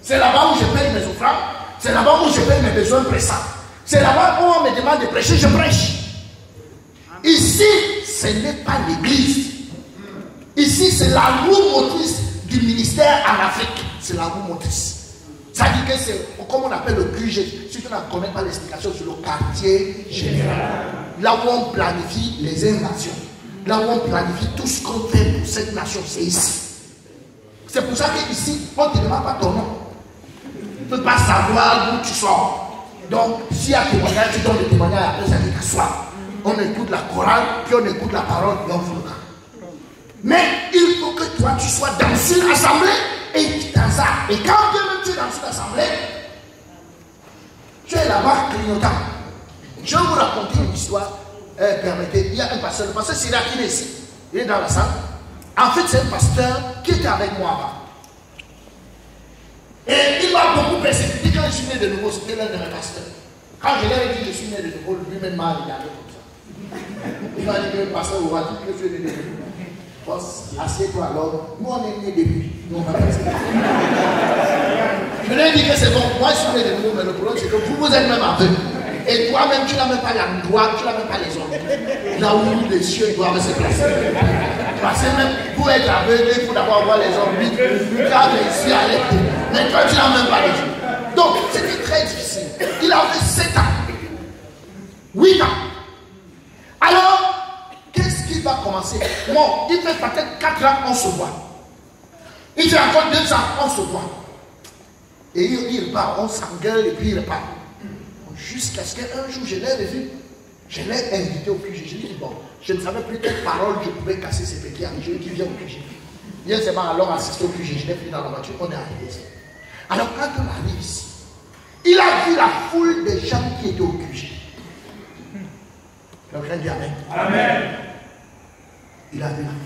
S1: C'est là-bas où je paye mes offrandes. C'est là-bas où je paye mes besoins pressants. C'est là-bas où on me demande de prêcher, je prêche. Ici, ce n'est pas l'église. Ici, c'est la roue motrice du ministère en Afrique. C'est la roue motrice. Ça dit que c'est, comme on appelle le QG, si tu ne connais pas l'explication, c'est le quartier général. Là où on planifie les invasions. Là où on planifie tout ce qu'on fait pour cette nation, c'est ici. C'est pour ça qu'ici, on ne te demande pas ton nom. Tu ne peux pas savoir d'où tu sors. Donc, s'il y a témoignage, tu donnes le témoignage, après ça dit qu'asseoir. On écoute la chorale, puis on écoute la parole, et on fout le camp. Mais il faut que toi, tu sois dans une assemblée et tu t'ensailles. Et quand bien même tu es dans une assemblée, tu es là-bas clignotant. Je vais vous raconter une histoire. Permettez, il y a un pasteur, le pasteur Syria qui est ici. Il est dans la salle. En fait, c'est un pasteur qui était avec moi avant. Et il m'a beaucoup persécuté quand je suis né de nouveau. C'était l'un de mes pasteurs. Quand je leur ai dit que je suis né de nouveau, lui-même m'a regardé comme ça. Il m'a dit que le pasteur aura dit que je suis né de nouveau. Assieds-toi alors. Nous, on est né de lui. Nous, on va passer. Je lui ai dit que c'est bon. Moi, je suis né de nouveau, mais le problème, c'est que vous êtes même aveugle. Et toi-même, tu n'as même pas l'endroit, tu n'as même pas les ongles. Là où les cieux doivent se placer. Parce que même pour être aveugle, il faut d'abord avoir les ongles. Tu as réussi à l'être. Mais toi, tu n'as même pas les yeux. Donc, c'était très difficile. Il avait 7 ans. 8 ans. Alors, qu'est-ce qu'il va commencer? Bon, il fait peut-être 4 ans, on se voit. Il fait encore 2 ans, on se voit. Et il repart, on s'engueule et puis il repart. Jusqu'à ce qu'un jour, je l'ai revu. Je l'ai invité au QG. Je lui ai dit, bon, je ne savais plus quelle parole je pouvais casser ses petits amis. Je lui ai dit, viens au QG. Viens seulement alors assister au QG. Je l'ai pris dans la voiture. On est arrivé ici. Alors, quand on arrive ici, il a vu la foule des gens qui étaient au QG. Quelqu'un dit Amen.
S3: Amen.
S1: Il a vu la foule.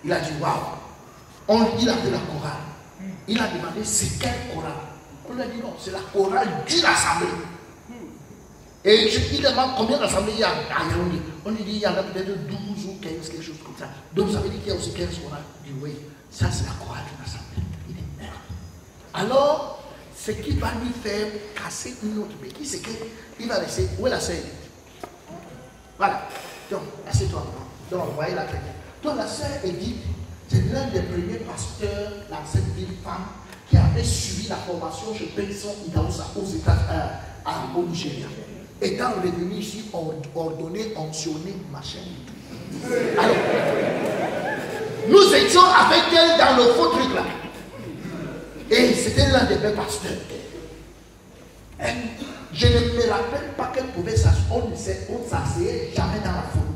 S1: Il a dit, waouh. Il a vu la chorale. Il a demandé, c'est quelle chorale? On a dit non, c'est la chorale d'une assemblée. Et il demande combien d'assemblées il y a à Yaoundé. On lui dit il y en a peut-être 12 ou 15, quelque chose comme ça. Donc ça veut dire qu'il y a aussi 15 chorales. Il dit oui, ça c'est la chorale d'une assemblée. Il dit merde. Alors, ce qui va lui faire casser une autre béquille, c'est qu'il va laisser. Où est la sœur? Voilà. Donc, assieds-toi. Donc, vous voyez la tête. Donc la sœur Edith, c'est l'un des premiers pasteurs dans cette ville femme qui avait suivi la formation chez Benson Idaoussa aux au Nigeria. Étant revenu ici, ordonné, onction,né, machin. Alors, nous étions avec elle dans le faux truc là. Et c'était l'un des mêmes pasteurs. Je ne me rappelle pas qu'elle pouvait s'asseoir. On ne s'asseyait jamais dans la foule.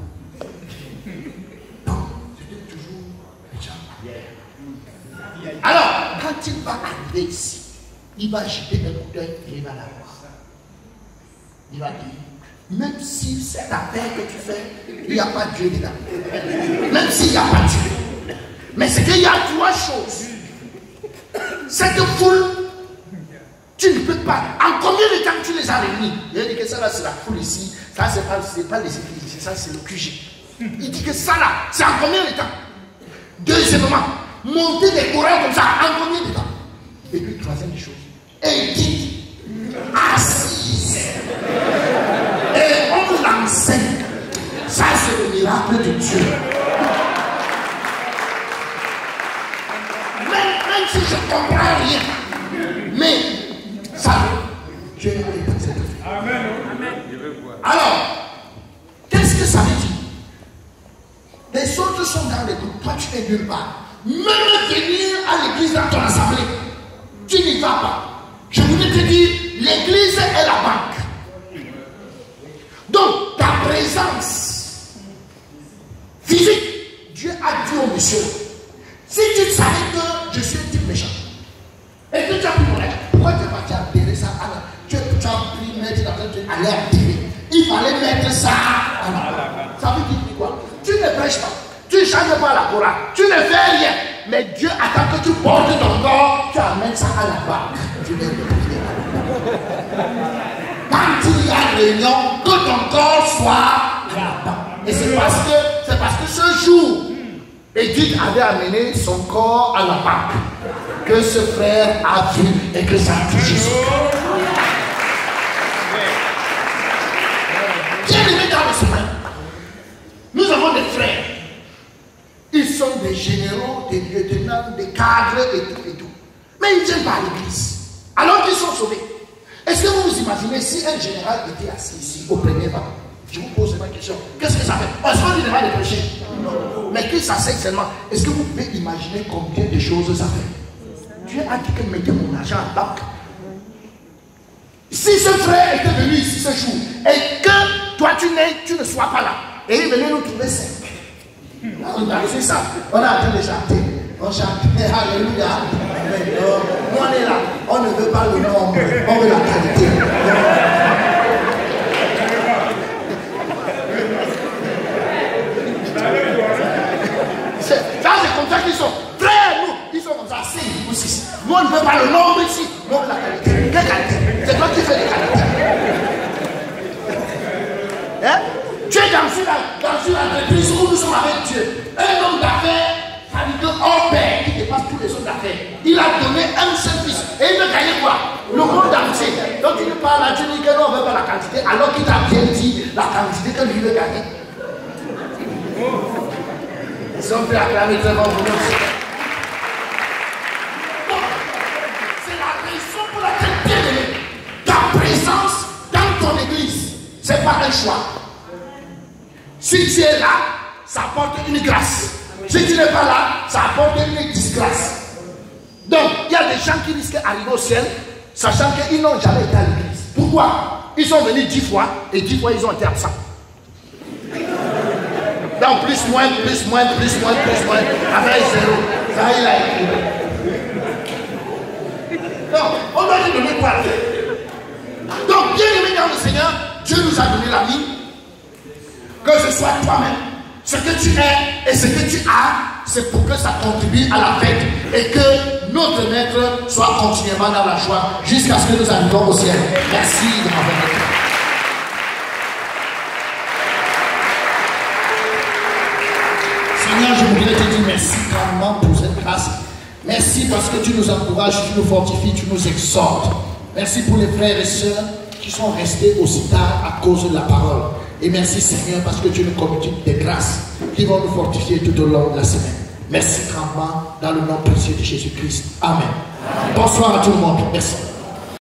S1: Non, c'était toujours les gens arrière. Alors, quand il va arriver ici, il va jeter un coup d'œil et il va la voir. Il va dire, même si cette affaire que tu fais, il n'y a pas Dieu dedans. Même s'il n'y a pas Dieu. Mais c'est qu'il y a 3 choses. Cette foule, tu ne peux pas. En combien de temps tu les as réunis? Il a dit que ça là, c'est la foule ici. Ça, c'est pas les églises ici. Ça, c'est le QG. Il dit que ça là, c'est en combien de temps? Deuxièmement, monter des chorales comme ça, en combien de temps? Et puis, troisième des choses. Et il dit, assise. Et on l'enseigne. Ça, c'est le miracle de Dieu. Même si je ne comprends rien. Mais, ça, Dieu est cette vie.
S3: Amen.
S1: Alors, qu'est-ce que ça veut dire? Les autres sont dans les groupes. Toi, tu n'es nulle part. Même venir à l'église dans ton assemblée, tu n'y vas pas. Je voulais te dire, l'église est la banque. Donc, ta présence physique, Dieu a dit au monsieur, si tu savais que je suis un type méchant, et que tu as pris mon aide, pourquoi tu es parti enterrer ça à la... Tu as pris mettre dans un truc, aller enterrer. Il fallait mettre ça à la banque. Ça veut dire quoi? Tu ne prêches pas. Tu ne changes pas la chorale, tu ne fais rien, mais Dieu attend que tu portes ton corps, tu amènes ça à la banque. Tu viens de le dire. Quand il y a réunion, que ton corps soit à la banque. Et c'est parce que ce jour, Edith avait amené son corps à la banque, que ce frère a vu et que ça a touché son corps. Bien aimé dans le sommeil, nous avons des frères. Ils sont des généraux, des lieutenants, des cadres et tout et tout. Mais ils ne viennent pas à l'église. Alors qu'ils sont sauvés. Est-ce que vous vous imaginez si un général était assis ici au premier banc? Je vous pose ma question. Qu'est-ce que ça fait? Est-ce qu'on lui demande de prêcher? Non. Mais qu'il s'asseye seulement. Est-ce que vous pouvez imaginer combien de choses ça fait? Dieu a dit que mettez mon argent en banque. Si ce frère était venu ici ce jour et que toi tu sois pas là. Et il venait nous trouver 5. On a fait ça. On a attendu de chanter. On chante. Alléluia. Nous on est là. On ne veut pas le nombre. On veut la qualité. Ça, c'est comme ça qu'ils sont. Frères, nous, ils sont comme ça, 5 ou 6. Nous, on ne veut pas le nombre ici. Nous, on veut la qualité. Quelle qualité? C'est toi qui fais les qualités. Hein? Tu es dans une entreprise où nous sommes avec Dieu. Un homme d'affaires, ça veut dire hors pair, qui dépasse tous les hommes d'affaires. Il a donné un seul fils. Et il veut gagner quoi? Le monde entier. Donc tu ne parles à Dieu, que non, on ne veut pas la quantité, alors qu'il t'a bien dit la quantité que lui veut gagner. Ils sont prêts à acclamer très fort pour nous. C'est la raison pour laquelle, bien aimé, ta présence dans ton église, ce n'est pas un choix. Si tu es là, ça apporte une grâce. Si tu n'es pas là, ça apporte une disgrâce. Donc, il y a des gens qui risquent d'arriver au ciel, sachant qu'ils n'ont jamais été à l'église. Pourquoi? Ils sont venus 10 fois, et 10 fois ils ont été absents. Donc, plus, moins, après 0. Ça, il a écrit. Donc, on doit lui donner quoi? Donc, bien aimé dans le Seigneur, Dieu nous a donné la vie. Que ce soit toi-même, ce que tu es et ce que tu as, c'est pour que ça contribue à la fête et que notre maître soit continuellement dans la joie jusqu'à ce que nous arrivions au ciel. Merci de m'avoir été. Seigneur, je voudrais te dire merci grandement pour cette grâce. Merci parce que tu nous encourages, tu nous fortifies, tu nous exhortes. Merci pour les frères et sœurs qui sont restés aussi tard à cause de la parole. Et merci Seigneur parce que tu nous communiques des grâces qui vont nous fortifier tout au long de la semaine. Merci grandement dans le nom précieux de Jésus-Christ. Amen. Bonsoir à tout le monde. Merci.